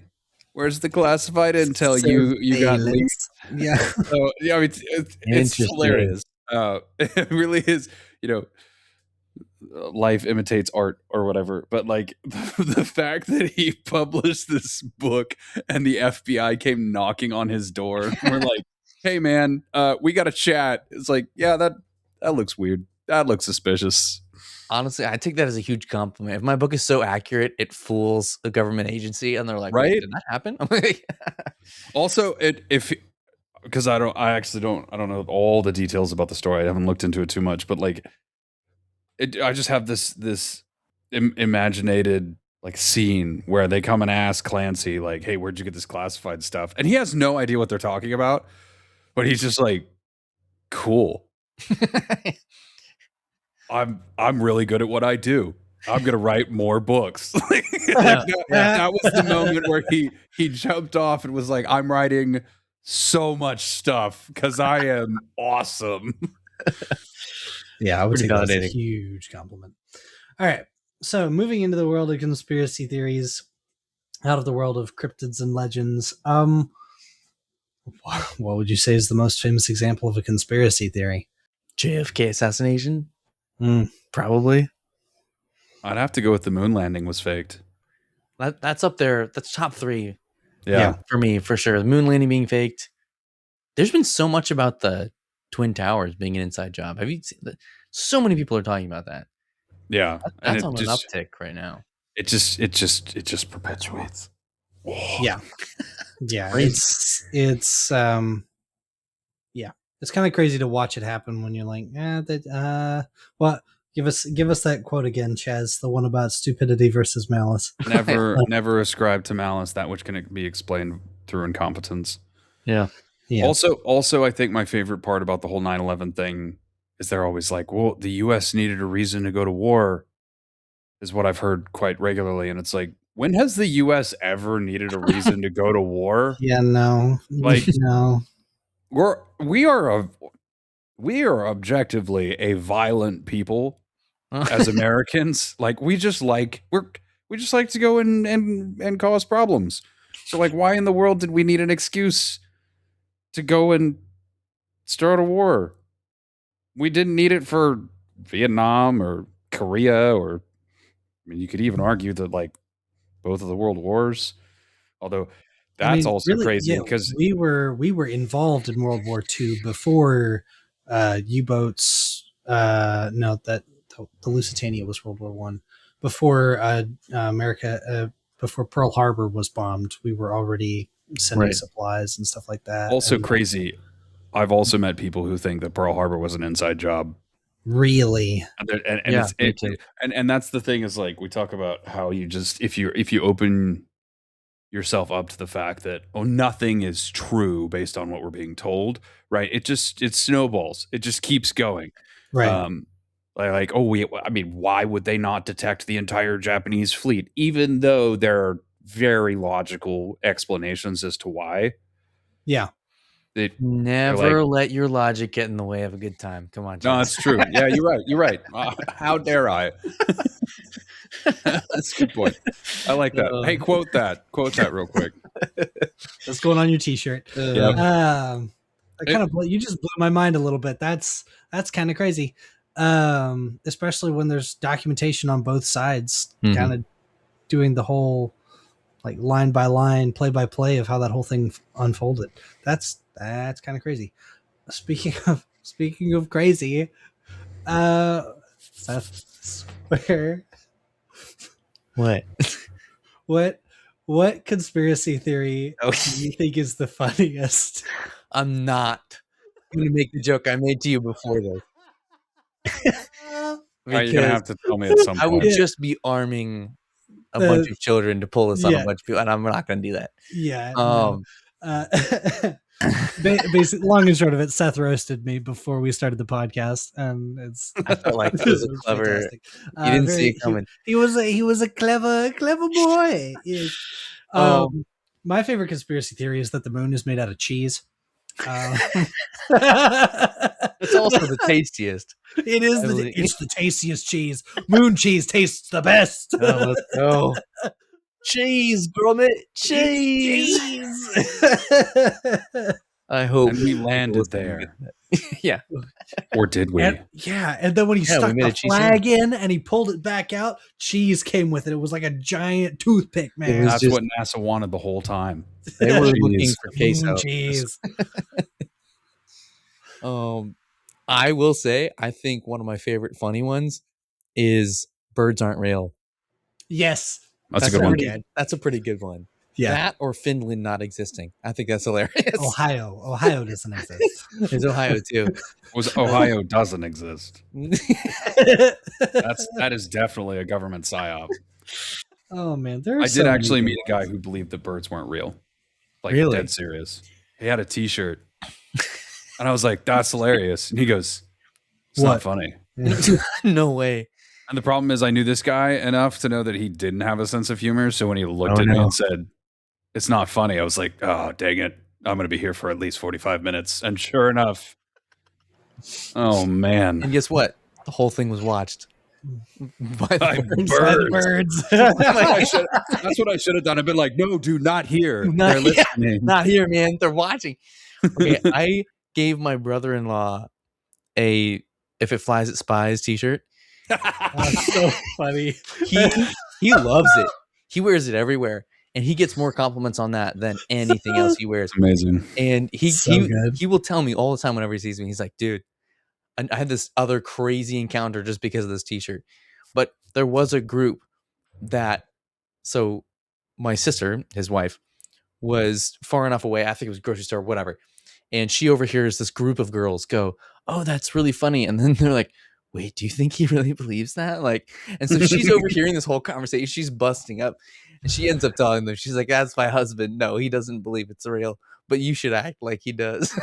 Where's the classified intel you got leaked?" Yeah. So I mean, it's hilarious. It really is. Life imitates art or whatever, but like the fact that he published this book and the FBI came knocking on his door and we're like, "Hey man, we got to chat." It's like, yeah, that looks weird. That looks suspicious. Honestly, I take that as a huge compliment. If my book is so accurate, it fools a government agency and they're like, right? Did that happen? Also, because I don't know all the details about the story. I haven't looked into it too much, but like I just have this imaginated like scene where they come and ask Clancy like, "Hey, where'd you get this classified stuff?" And he has no idea what they're talking about, but he's just like, "Cool. I'm really good at what I do. I'm gonna write more books." That was the moment where he jumped off and was like, "I'm writing so much stuff because I am awesome." Yeah, I would say that's a huge compliment. All right, so moving into the world of conspiracy theories, out of the world of cryptids and legends, what would you say is the most famous example of a conspiracy theory? JFK assassination? Probably. I'd have to go with the moon landing was faked. That's up there. That's top 3. Yeah, for me, for sure. The moon landing being faked. There's been so much about the Twin Towers being an inside job. Have you seen that? So many people are talking about that. Yeah, that's on an uptick right now. It just perpetuates. Yeah. Yeah, it's yeah, it's kind of crazy to watch it happen when you're like, well, Give us that quote again, Chaz. The one about stupidity versus malice. Never ascribe to malice that which can be explained through incompetence. Yeah. Also, I think my favorite part about the whole 9/11 thing is they're always like, well, the US needed a reason to go to war, is what I've heard quite regularly. And it's like, when has the US ever needed a reason to go to war? Yeah, no. Like, no. we are objectively a violent people as Americans. Like, we just like to go and cause problems. So like, why in the world did we need an excuse to go and start a war? We didn't need it for Vietnam or Korea, or I mean, you could even argue that like both of the world wars. Although that's also really, crazy yeah, because we were involved in World War II before U-boats. No, that the Lusitania was World War One. Before America, before Pearl Harbor was bombed, we were already sending supplies and stuff like that. also and, crazy. I've also met people who think that Pearl Harbor was an inside job. Really? And Yeah, and that's the thing, is like, we talk about how you just, if you open yourself up to the fact that, oh, nothing is true based on what we're being told, right? It snowballs. It just keeps going. Right. Like, oh, I mean, why would they not detect the entire Japanese fleet, even though there are very logical explanations as to why? Yeah. Never let your logic get in the way of a good time. Come on, Chaz. No, that's true. Yeah, you're right. You're right. How dare I? That's a good point. I like that. Hey, quote that real quick. That's going on your t-shirt. Yeah. You just blew my mind a little bit. That's kind of crazy. Especially when there's documentation on both sides, kind of doing the whole like line by line, play by play of how that whole thing unfolded. That's kind of crazy. Speaking of crazy, Seth, swear. What conspiracy theory do you think is the funniest? I'm not going to make the joke I made to you before this. You're going to have to tell me at some point. I would just be arming a bunch of children to pull this on a bunch of people, and I'm not going to do that. Yeah. Basically, long and short of it, Seth roasted me before we started the podcast, and I felt like it was a clever. Fantastic. You didn't see it coming. He was a clever boy. Yes. My favorite conspiracy theory is that the moon is made out of cheese. It's also the tastiest. It is. It's the tastiest cheese. Moon cheese tastes the best. Oh, let's go. Cheese, grommet, cheese. I hope. And we landed there. Yeah. Or did we? And then when he stuck the flag in and he pulled it back out, cheese came with it. It was like a giant toothpick, man. That's what NASA wanted the whole time. They were looking for queso. Cheese. I will say, I think one of my favorite funny ones is birds aren't real. Yes. That's a good one. That's a pretty good one. Yeah. That or Finland not existing. I think that's hilarious. Ohio doesn't exist. There's Ohio too. Ohio doesn't exist. That is definitely a government psyop. Oh man, I did actually meet a guy who believed that birds weren't real. Like, really? Dead serious. He had a t-shirt. And I was like, that's hilarious. And he goes, it's not funny. No way. And the problem is, I knew this guy enough to know that he didn't have a sense of humor. So when he looked at me and said, it's not funny, I was like, oh, dang it. I'm going to be here for at least 45 minutes. And sure enough, oh, man. And guess what? The whole thing was watched by the birds. That's what I should have done. I've been like, no, dude, not here. They're listening. Not here, man. They're watching. Okay, I gave my brother-in-law a "If It Flies, It Spies" t-shirt. That's so funny. He loves it. He wears it everywhere, and he gets more compliments on that than anything else he wears. Amazing. And he will tell me all the time whenever he sees me, he's like, dude, I had this other crazy encounter just because of this t-shirt. But there was a group so my sister, his wife, was far enough away, I think it was grocery store, whatever, and she overhears this group of girls go, oh, that's really funny. And then they're like, wait, do you think he really believes that? Like, and so she's overhearing this whole conversation. She's busting up, and she ends up telling them, she's like, "That's my husband. No, he doesn't believe it's real, but you should act like he does."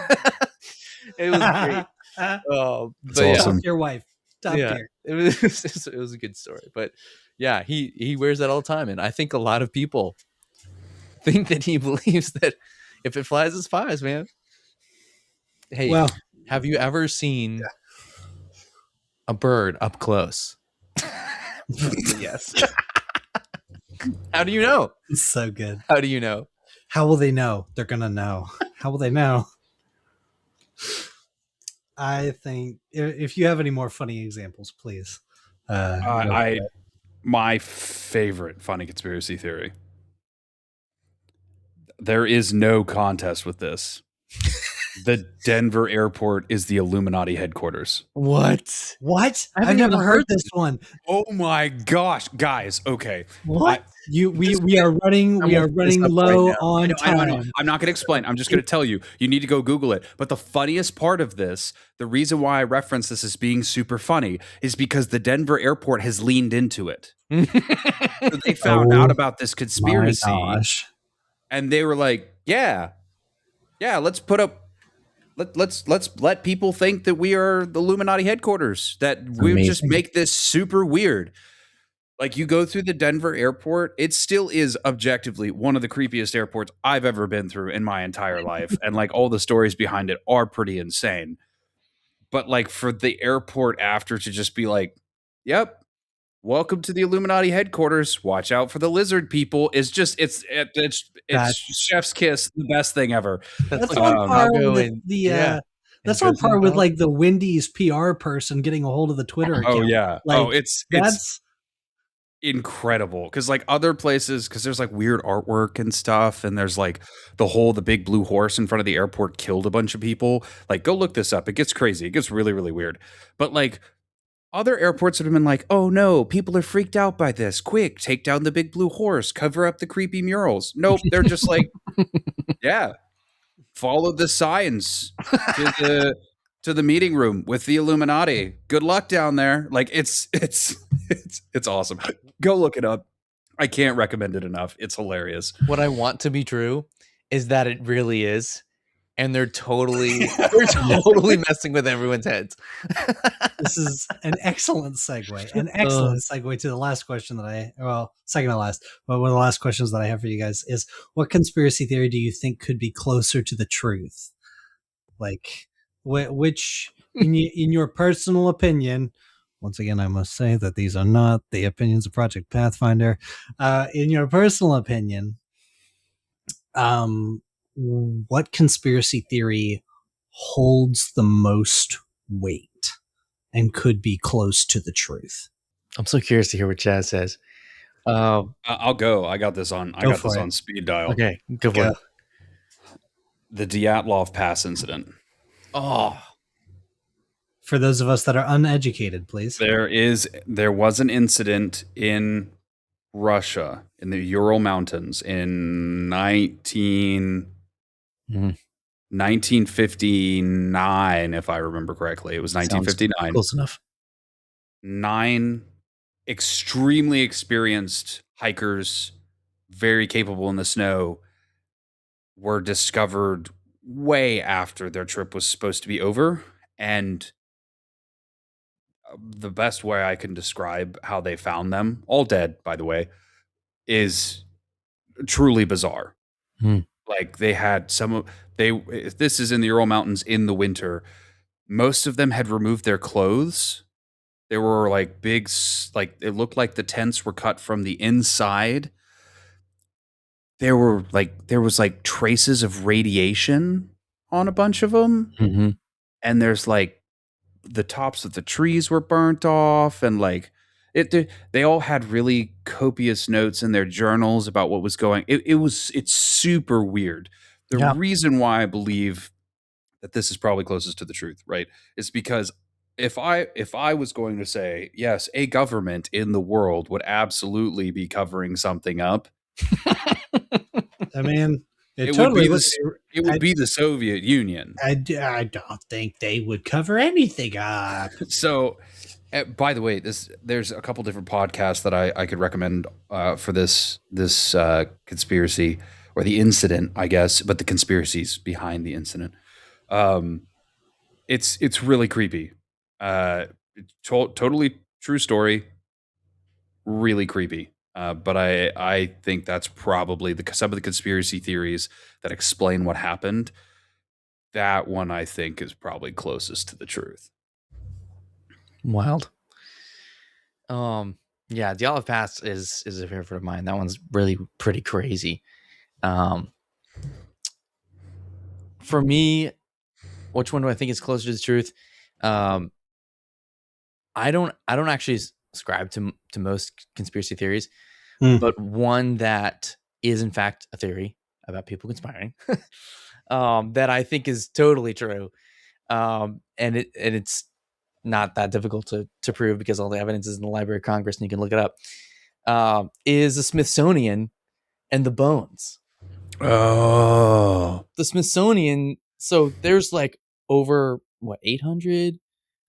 It was great. It's But awesome. Top tier wife. Top yeah, tier. it was a good story. But yeah, he wears that all the time, and I think a lot of people think that he believes that if it flies, it flies, man. Hey, Well, have you ever seen a bird up close? Yes. How do you know? it's so good. How do you know? How will they know? They're gonna know. How will they know? I think if you have any more funny examples, please. My favorite funny conspiracy theory. There is no contest with this. The Denver airport is the Illuminati headquarters. What? What? I haven't I've never even heard heard this one. Oh my gosh, guys. Okay. What? We are running low on I know. time. I'm not going to explain. I'm just going to tell you. You need to go Google it. But the funniest part of this, the reason why I reference this as being super funny, is because the Denver airport has leaned into it. So they found out about this conspiracy, My gosh. and they were like, "Yeah, let's put up. Let's let people think that we are the Illuminati headquarters. That we just make this super weird." Like, you go through the Denver airport, it still is objectively one of the creepiest airports I've ever been through in my entire life. And like, all the stories behind it are pretty insane. But like, for the airport after to just be like, "Yep, welcome to the Illuminati headquarters. Watch out for the lizard people," is just it's chef's kiss, the best thing ever. That's like, on par I'll go with and- the yeah. that's And on par President with Trump. like the Wendy's PR person getting a hold of the Twitter account. Oh yeah. Like, It's that's incredible, because like other places, because there's like weird artwork and stuff, and there's like the big blue horse in front of the airport killed a bunch of people. Like, go look this up. It gets crazy. It gets really, really weird. But like, other airports have been like, "Oh no, people are freaked out by this. Quick, take down the big blue horse, cover up the creepy murals." Nope, they're just like, "Yeah, follow the signs to the meeting room with the Illuminati. Good luck down there." Like, it's awesome. Go look it up. I can't recommend it enough. It's hilarious. What I want to be true is that it really is, and they're totally messing with everyone's heads. this is an excellent segue. An excellent segue to the last question second to last. But one of the last questions that I have for you guys is, what conspiracy theory do you think could be closer to the truth? Like, which, in your personal opinion, once again, I must say that these are not the opinions of Project Pathfinder. In your personal opinion, what conspiracy theory holds the most weight and could be close to the truth? I'm so curious to hear what Chaz says. I'll go. I got this on speed dial. Okay, go for it. The Dyatlov Pass incident. Oh, For those of us that are uneducated, please. There was an incident in Russia, in the Ural Mountains, in 1959, if I remember correctly. It was 1959. close enough. 9 extremely experienced hikers, very capable in the snow, were discovered way after their trip was supposed to be over. And the best way I can describe how they found them, all dead, by the way, is truly bizarre. Like, they had this is in the Ural Mountains in the winter. Most of them had removed their clothes. There were like big, like, it looked like the tents were cut from the inside. There was like traces of radiation on a bunch of them. Mm-hmm. And there's like the tops of the trees were burnt off, and like they all had really copious notes in their journals about what was going. It's super weird. The reason why I believe that this is probably closest to the truth, right, is because if I was going to say, yes, a government in the world would absolutely be covering something up. I mean, It would totally be would. it would be the Soviet Union. I don't think they would cover anything up. So, by the way, there's a couple different podcasts that I could recommend for this conspiracy or the incident, I guess, but the conspiracies behind the incident. It's really creepy. Totally true story. Really creepy. But I think that's probably some of the conspiracy theories that explain what happened. That one I think is probably closest to the truth. Wild. Yeah, the Olive Pass is a favorite of mine. That one's really pretty crazy. For me, which one do I think is closer to the truth? I don't actually subscribe to most conspiracy theories, but one that is in fact a theory about people conspiring that I think is totally true, and it's not that difficult to prove because all the evidence is in the Library of Congress and you can look it up. Is the Smithsonian and the bones. Oh, The Smithsonian. So there's like over 800.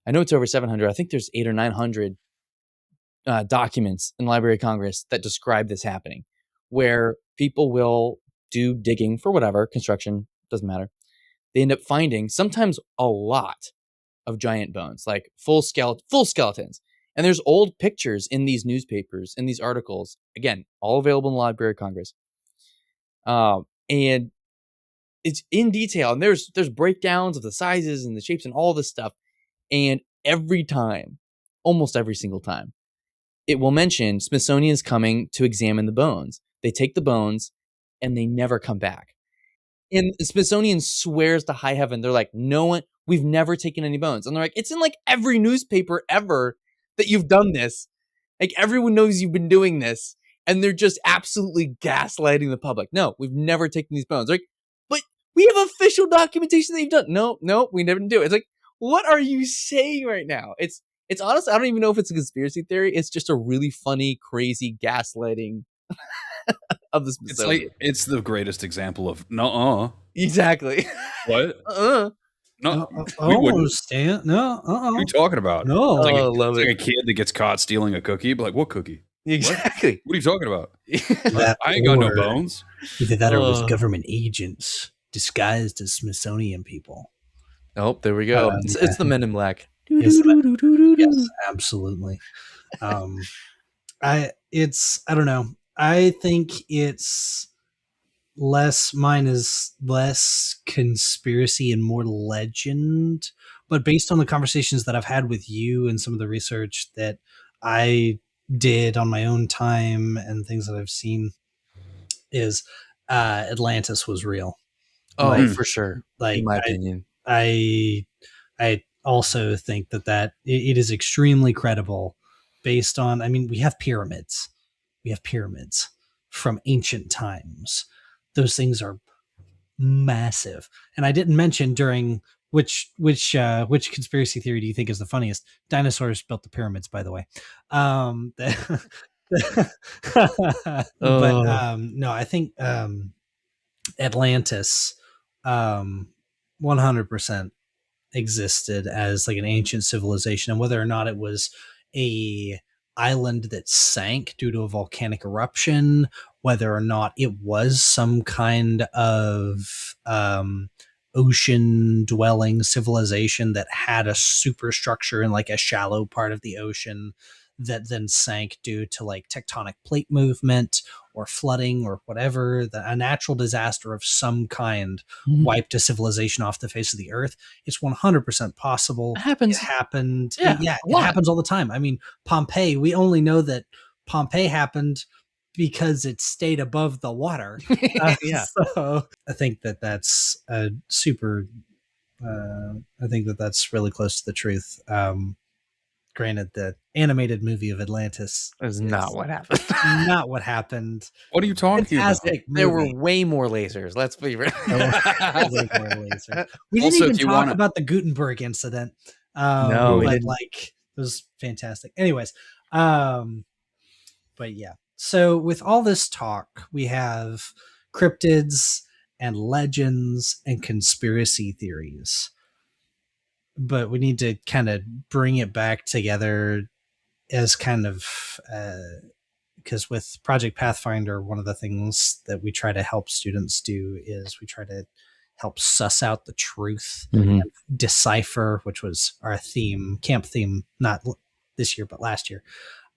I know it's over 700. I think there's 800 or 900 documents in the Library of Congress that describe this happening, where people will do digging for whatever, construction, doesn't matter. They end up finding sometimes a lot of giant bones, like full skeletons. And there's old pictures in these newspapers, in these articles, again, all available in the Library of Congress. And it's in detail, and there's breakdowns of the sizes and the shapes and all this stuff. And every time, almost every single time, it will mention Smithsonian's coming to examine the bones. They take the bones and they never come back. And the Smithsonian swears to high heaven. They're like, no one, we've never taken any bones. And they're like, it's in like every newspaper ever that you've done this. Like everyone knows you've been doing this. And they're just absolutely gaslighting the public. No, we've never taken these bones. They're like, but we have official documentation that you've done. No, we never do. It's like, what are you saying right now? It's honestly, I don't even know if it's a conspiracy theory. It's just a really funny, crazy gaslighting of the Smithsonian. It's the greatest example of no. Exactly. What? No, we wouldn't stand. No. What are you talking about? No. It's love it. Like a kid that gets caught stealing a cookie. But like, what cookie? Exactly. What are you talking about? I ain't got no bones. Either that or it was government agents disguised as Smithsonian people. Oh, there we go. It's the Men in Black. Yes, absolutely. I don't know. I think it's mine is less conspiracy and more legend, but based on the conversations that I've had with you and some of the research that I did on my own time and things that I've seen is Atlantis was real. Oh, for sure. Like, in my opinion. I also think that it is extremely credible based on, I mean, we have pyramids from ancient times. Those things are massive. And I didn't mention during which conspiracy theory do you think is the funniest? Dinosaurs built the pyramids, by the way. No, I think Atlantis 100% existed as like an ancient civilization, and whether or not it was a island that sank due to a volcanic eruption, whether or not it was some kind of ocean dwelling civilization that had a superstructure in like a shallow part of the ocean that then sank due to like tectonic plate movement or flooding or whatever, a natural disaster of some kind wiped a civilization off the face of the earth. It's 100% possible. It happens. It happened. Yeah, it happens all the time. I mean, Pompeii, we only know that Pompeii happened because it stayed above the water. Yeah. So I think that's a super, I think that's really close to the truth. Granted, the animated movie of Atlantis is not what happened. Not what happened. What are you talking about? There were way more lasers. Let's be real. We didn't even talk about the Gutenberg incident. No, but like it was fantastic. Anyways, but yeah. So with all this talk, we have cryptids and legends and conspiracy theories. But we need to kind of bring it back together as kind of because with Project Pathfinder, one of the things that we try to help students do is we try to help suss out the truth, Mm-hmm. and decipher, which was our theme, camp theme, not this year, but last year.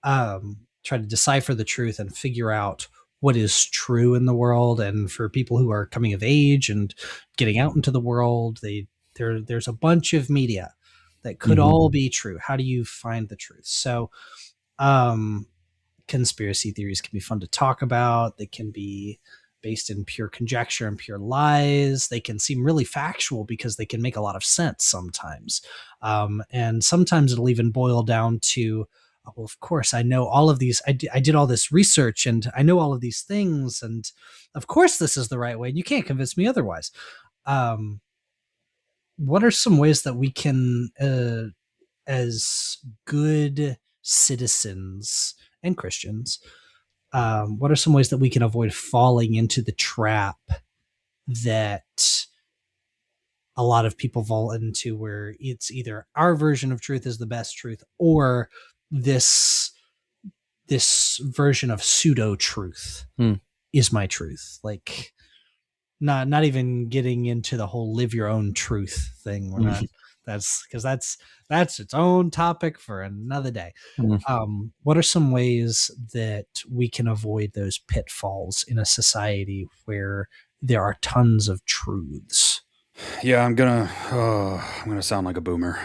Try to decipher the truth and figure out what is true in the world. And for people who are coming of age and getting out into the world, there's a bunch of media that could Mhm. all be true. How do you find the truth? So, conspiracy theories can be fun to talk about. They can be based in pure conjecture and pure lies. They can seem really factual because they can make a lot of sense sometimes. And sometimes it'll even boil down to, oh, well, of course, I know all of these. I did all this research and I know all of these things. And of course, this is the right way. And you can't convince me otherwise. What are some ways that we can, as good citizens and Christians, what are some ways that we can avoid falling into the trap that a lot of people fall into, where it's either our version of truth is the best truth, or this version of pseudo truth is my truth? Like, not even getting into the whole live your own truth thing. We're not. That's because that's its own topic for another day. What are some ways that we can avoid those pitfalls in a society where there are tons of truths? Yeah, I'm gonna sound like a boomer.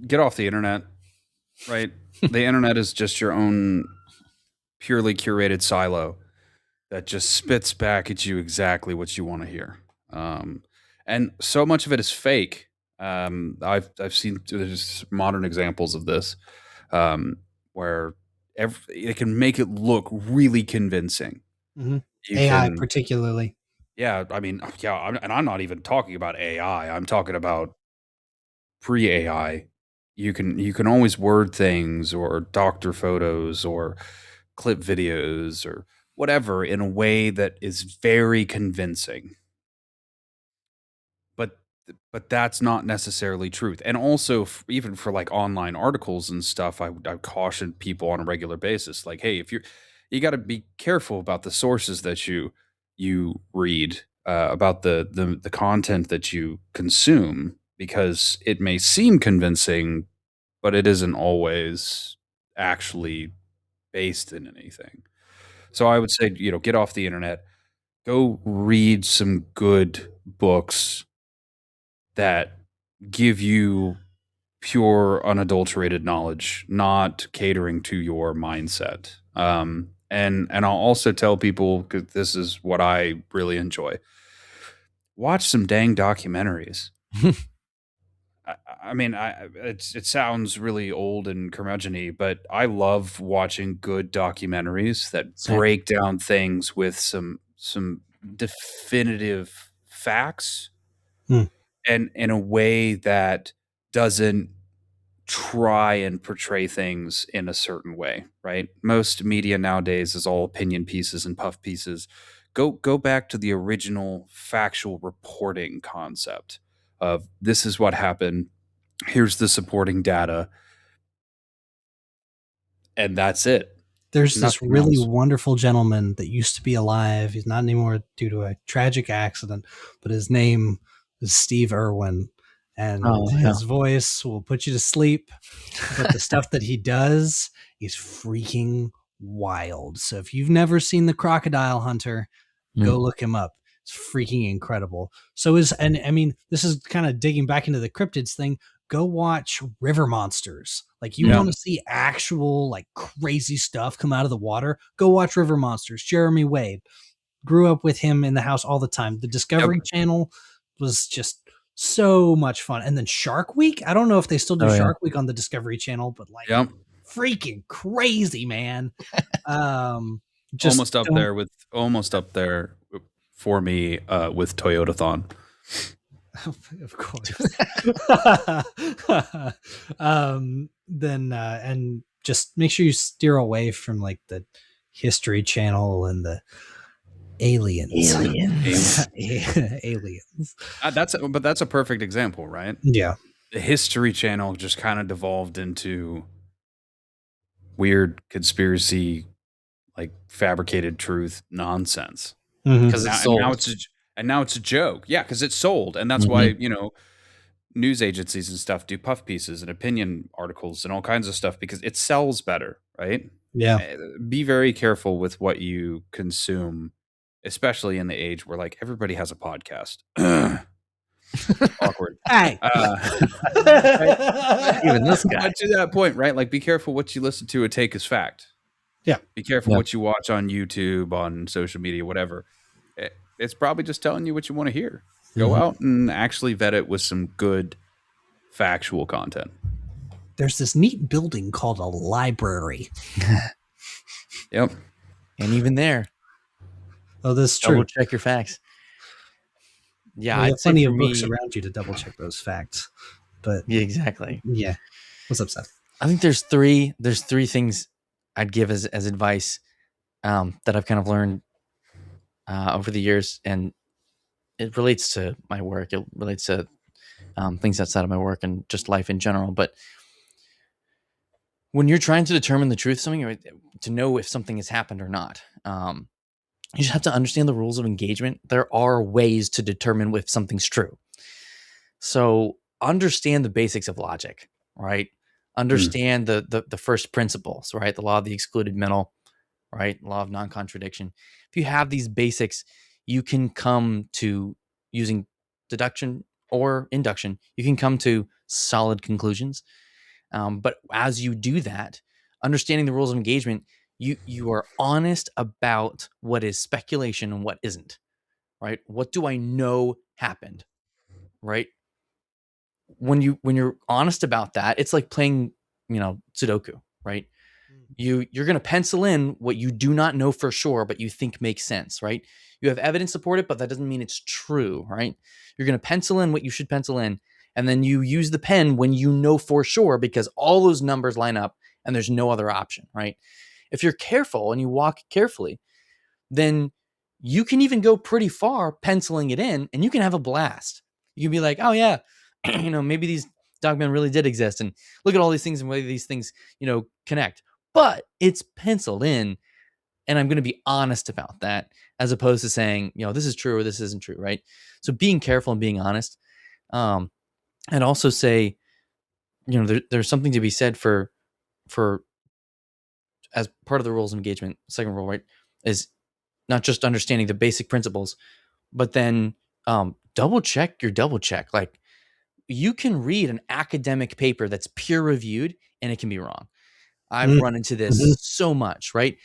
Get off the internet, right? The internet is just your own purely curated silo that just spits back at you exactly what you want to hear. And so much of it is fake. I've seen there's modern examples of this, where it can make it look really convincing. Mm-hmm. You AI can, particularly. yeah. I mean, yeah. And I'm not even talking about AI. I'm talking about pre AI. You can always word things or doctor photos or clip videos or whatever in a way that is very convincing. But that's not necessarily truth. And also, even for like online articles and stuff, I caution people on a regular basis, like, hey, if you got to be careful about the sources that you read, about the content that you consume, because it may seem convincing, but it isn't always actually based in anything. So I would say, get off the internet, go read some good books that give you pure, unadulterated knowledge, not catering to your mindset. And I'll also tell people, because this is what I really enjoy: watch some dang documentaries. I mean, it sounds really old and curmudgeon-y, but I love watching good documentaries that Same. break down things with some definitive facts, and in a way that doesn't try and portray things in a certain way, right? Most media nowadays is all opinion pieces and puff pieces. Go back to the original factual reporting concept of, this is what happened, here's the supporting data, and that's it. There's this Nothing really else. wonderful gentleman that used to be alive. He's not anymore due to a tragic accident, but his name is Steve Irwin, and Oh, yeah. his voice will put you to sleep. But the stuff that he does is freaking wild. So if you've never seen The Crocodile Hunter, go look him up. It's freaking incredible. And I mean, this is kind of digging back into the cryptids thing. Go watch River Monsters. Like, you Yeah. want to see actual like crazy stuff come out of the water, go watch River Monsters. Jeremy Wade, grew up with him in the house all the time. The Discovery Channel was just so much fun. And then Shark Week, I don't know if they still do Oh, yeah. Shark Week on the Discovery Channel, but like, Yep. freaking crazy, man. Just Almost up there for me, with Toyotathon. of course. Then and just make sure you steer away from like the History Channel and the Aliens. That's a perfect example, right? Yeah. The History Channel just kind of devolved into weird conspiracy, like fabricated truth nonsense. Because Now it's sold. now it's a joke. Yeah, because it's sold, and that's why news agencies and stuff do puff pieces and opinion articles and all kinds of stuff because it sells better, right? Yeah. Be very careful with what you consume, especially in the age where like everybody has a podcast. Awkward. Hey. Even this guy. But to that point, right? Like, be careful what you listen to and take as fact. Yeah. Be careful what you watch on YouTube, on social media, whatever. It's probably just telling you what you want to hear. Go out and actually vet it with some good factual content. There's this neat building called a library. Yep. And even there, Oh, that's true. double check your facts. Yeah, I'd I'd say plenty for of books me, around you to double check those facts. But yeah, exactly. yeah. What's up, Seth? I think there's three things I'd give as advice that I've kind of learned over the years, and it relates to my work. It relates to things outside of my work and just life in general. But when you're trying to determine the truth of something, or to know if something has happened or not, you just have to understand the rules of engagement. There are ways to determine if something's true. So understand the basics of logic, right? Understand the first principles, right? The law of the excluded middle, right? Law of non-contradiction. If you have these basics, you can come to, using deduction or induction, you can come to solid conclusions. But as you do that, understanding the rules of engagement, you are honest about what is speculation and what isn't, right? What do I know happened, right? When you're honest about that, it's like playing, Sudoku, right? You're going to pencil in what you do not know for sure, but you think makes sense, right? You have evidence to support it, but that doesn't mean it's true, right? You're going to pencil in what you should pencil in, and then you use the pen when you know for sure because all those numbers line up and there's no other option, right? If you're careful and you walk carefully, then you can even go pretty far penciling it in and you can have a blast. You can be like, oh yeah, maybe these dogmen really did exist and look at all these things and whether these things, connect. But it's penciled in, and I'm going to be honest about that as opposed to saying, this is true or this isn't true, right? So being careful and being honest. And also say, there's something to be said for as part of the rules of engagement, second rule, right, is not just understanding the basic principles, but then double check your double check. Like, you can read an academic paper that's peer reviewed and it can be wrong. I've run into this so much, right?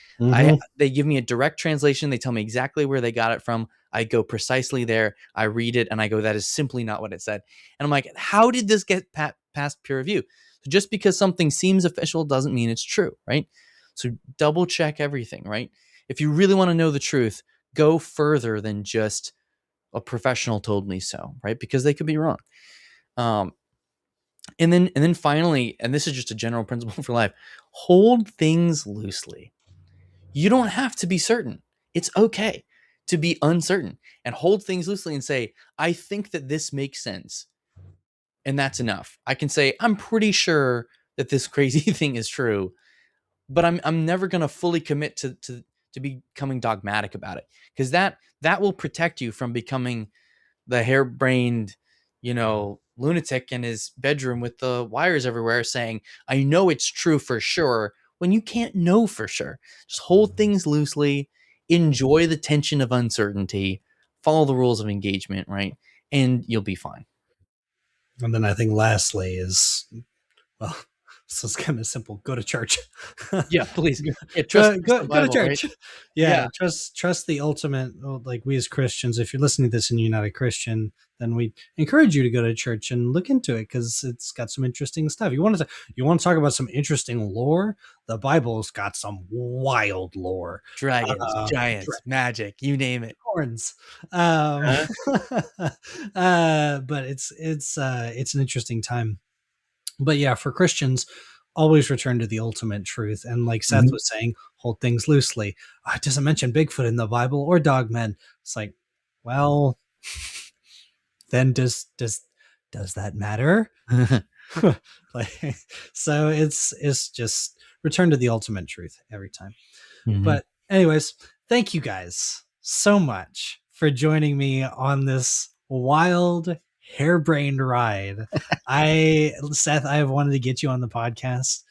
They give me a direct translation. They tell me exactly where they got it from. I go precisely there. I read it and I go, that is simply not what it said. And I'm like, how did this get past peer review? So just because something seems official doesn't mean it's true, right? So double check everything, right? If you really want to know the truth, go further than just a professional told me so, right? Because they could be wrong. And then finally, and this is just a general principle for life, hold things loosely. You don't have to be certain. It's okay to be uncertain and hold things loosely and say, I think that this makes sense. And that's enough. I can say, I'm pretty sure that this crazy thing is true, but I'm never going to fully commit to becoming dogmatic about it, because that will protect you from becoming the harebrained, lunatic in his bedroom with the wires everywhere saying, I know it's true for sure, when you can't know for sure. Just hold things loosely, enjoy the tension of uncertainty, follow the rules of engagement, right? And you'll be fine. And then I think lastly is, well, so it's kind of simple. Go to church. Yeah, please. Yeah, go to church. Right? Yeah. Trust the ultimate. Like, we as Christians, if you're listening to this and you're not a Christian, then we encourage you to go to church and look into it, because it's got some interesting stuff. You want to talk about some interesting lore? The Bible's got some wild lore. Dragons, giants, magic, you name it. Horns. But it's an interesting time. But yeah, for Christians, always return to the ultimate truth. And like Seth was saying, hold things loosely. Oh, it doesn't mention Bigfoot in the Bible or dogmen. It's like, well, then does that matter? Like, so it's just return to the ultimate truth every time. But anyways, thank you guys so much for joining me on this wild, harebrained ride. Seth, I have wanted to get you on the podcast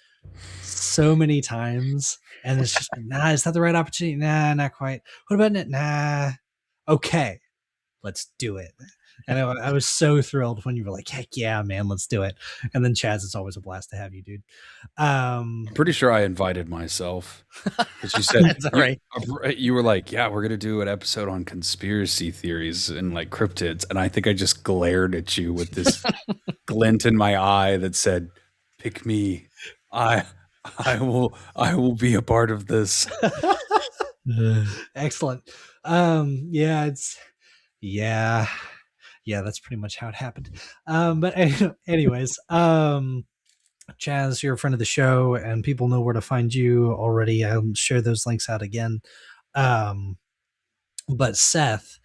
so many times, and it's just been, nah, is that the right opportunity? Nah, not quite. What about it? Nah. Okay, let's do it. And I was so thrilled when you were like, heck yeah, man, let's do it. And then Chaz, it's always a blast to have you, dude. I'm pretty sure I invited myself. But you said, That's all right. You were like, yeah, we're going to do an episode on conspiracy theories and like cryptids. And I think I just glared at you with this glint in my eye that said, pick me. I will be a part of this. Excellent. Yeah, that's pretty much how it happened. But anyways, Chaz, you're a friend of the show and people know where to find you already. I'll share those links out again. But Seth,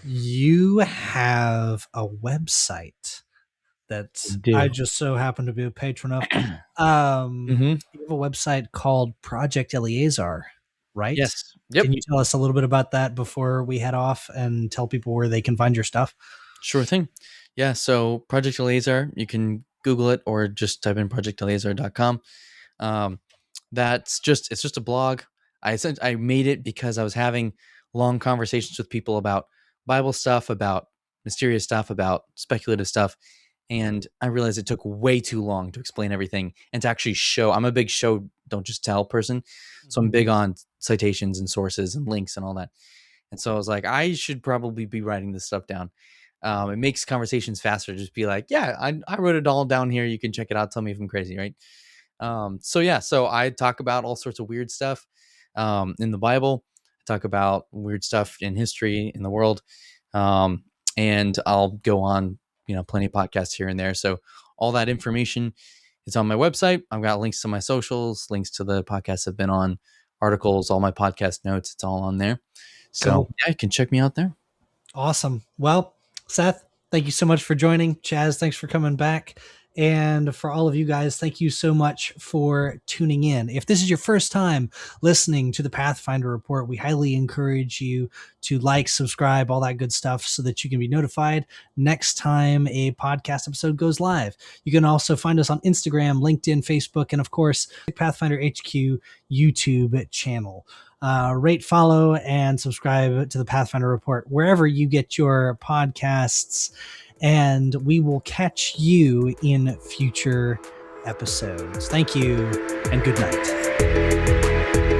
you have a website that I just so happen to be a patron of. You have a website called Project Eleazar, right? Yes. Yep. Can you tell us a little bit about that before we head off and tell people where they can find your stuff? Sure thing. Yeah. So Project Eleazar, you can Google it or just type in projecteleazar.com. It's just a blog. I made it because I was having long conversations with people about Bible stuff, about mysterious stuff, about speculative stuff. And I realized it took way too long to explain everything and to actually show. I'm a big show, don't just tell person. So I'm big on citations and sources and links and all that. And so I was like, I should probably be writing this stuff down. It makes conversations faster. Just be like, yeah, I wrote it all down here. You can check it out. Tell me if I'm crazy, right? So I talk about all sorts of weird stuff in the Bible. I talk about weird stuff in history, in the world. And I'll go on, plenty of podcasts here and there. So all that information is on my website. I've got links to my socials, links to the podcasts I've been on, articles, all my podcast notes. It's all on there. So Cool. Yeah, you can check me out there. Awesome. Well, Seth, thank you so much for joining. Chaz, thanks for coming back. And for all of you guys, thank you so much for tuning in. If this is your first time listening to the Pathfinder Report, we highly encourage you to like, subscribe, all that good stuff so that you can be notified next time a podcast episode goes live. You can also find us on Instagram, LinkedIn, Facebook, and of course, Pathfinder HQ YouTube channel. Rate, follow, and subscribe to the Pathfinder Report wherever you get your podcasts. And we will catch you in future episodes. Thank you and good night.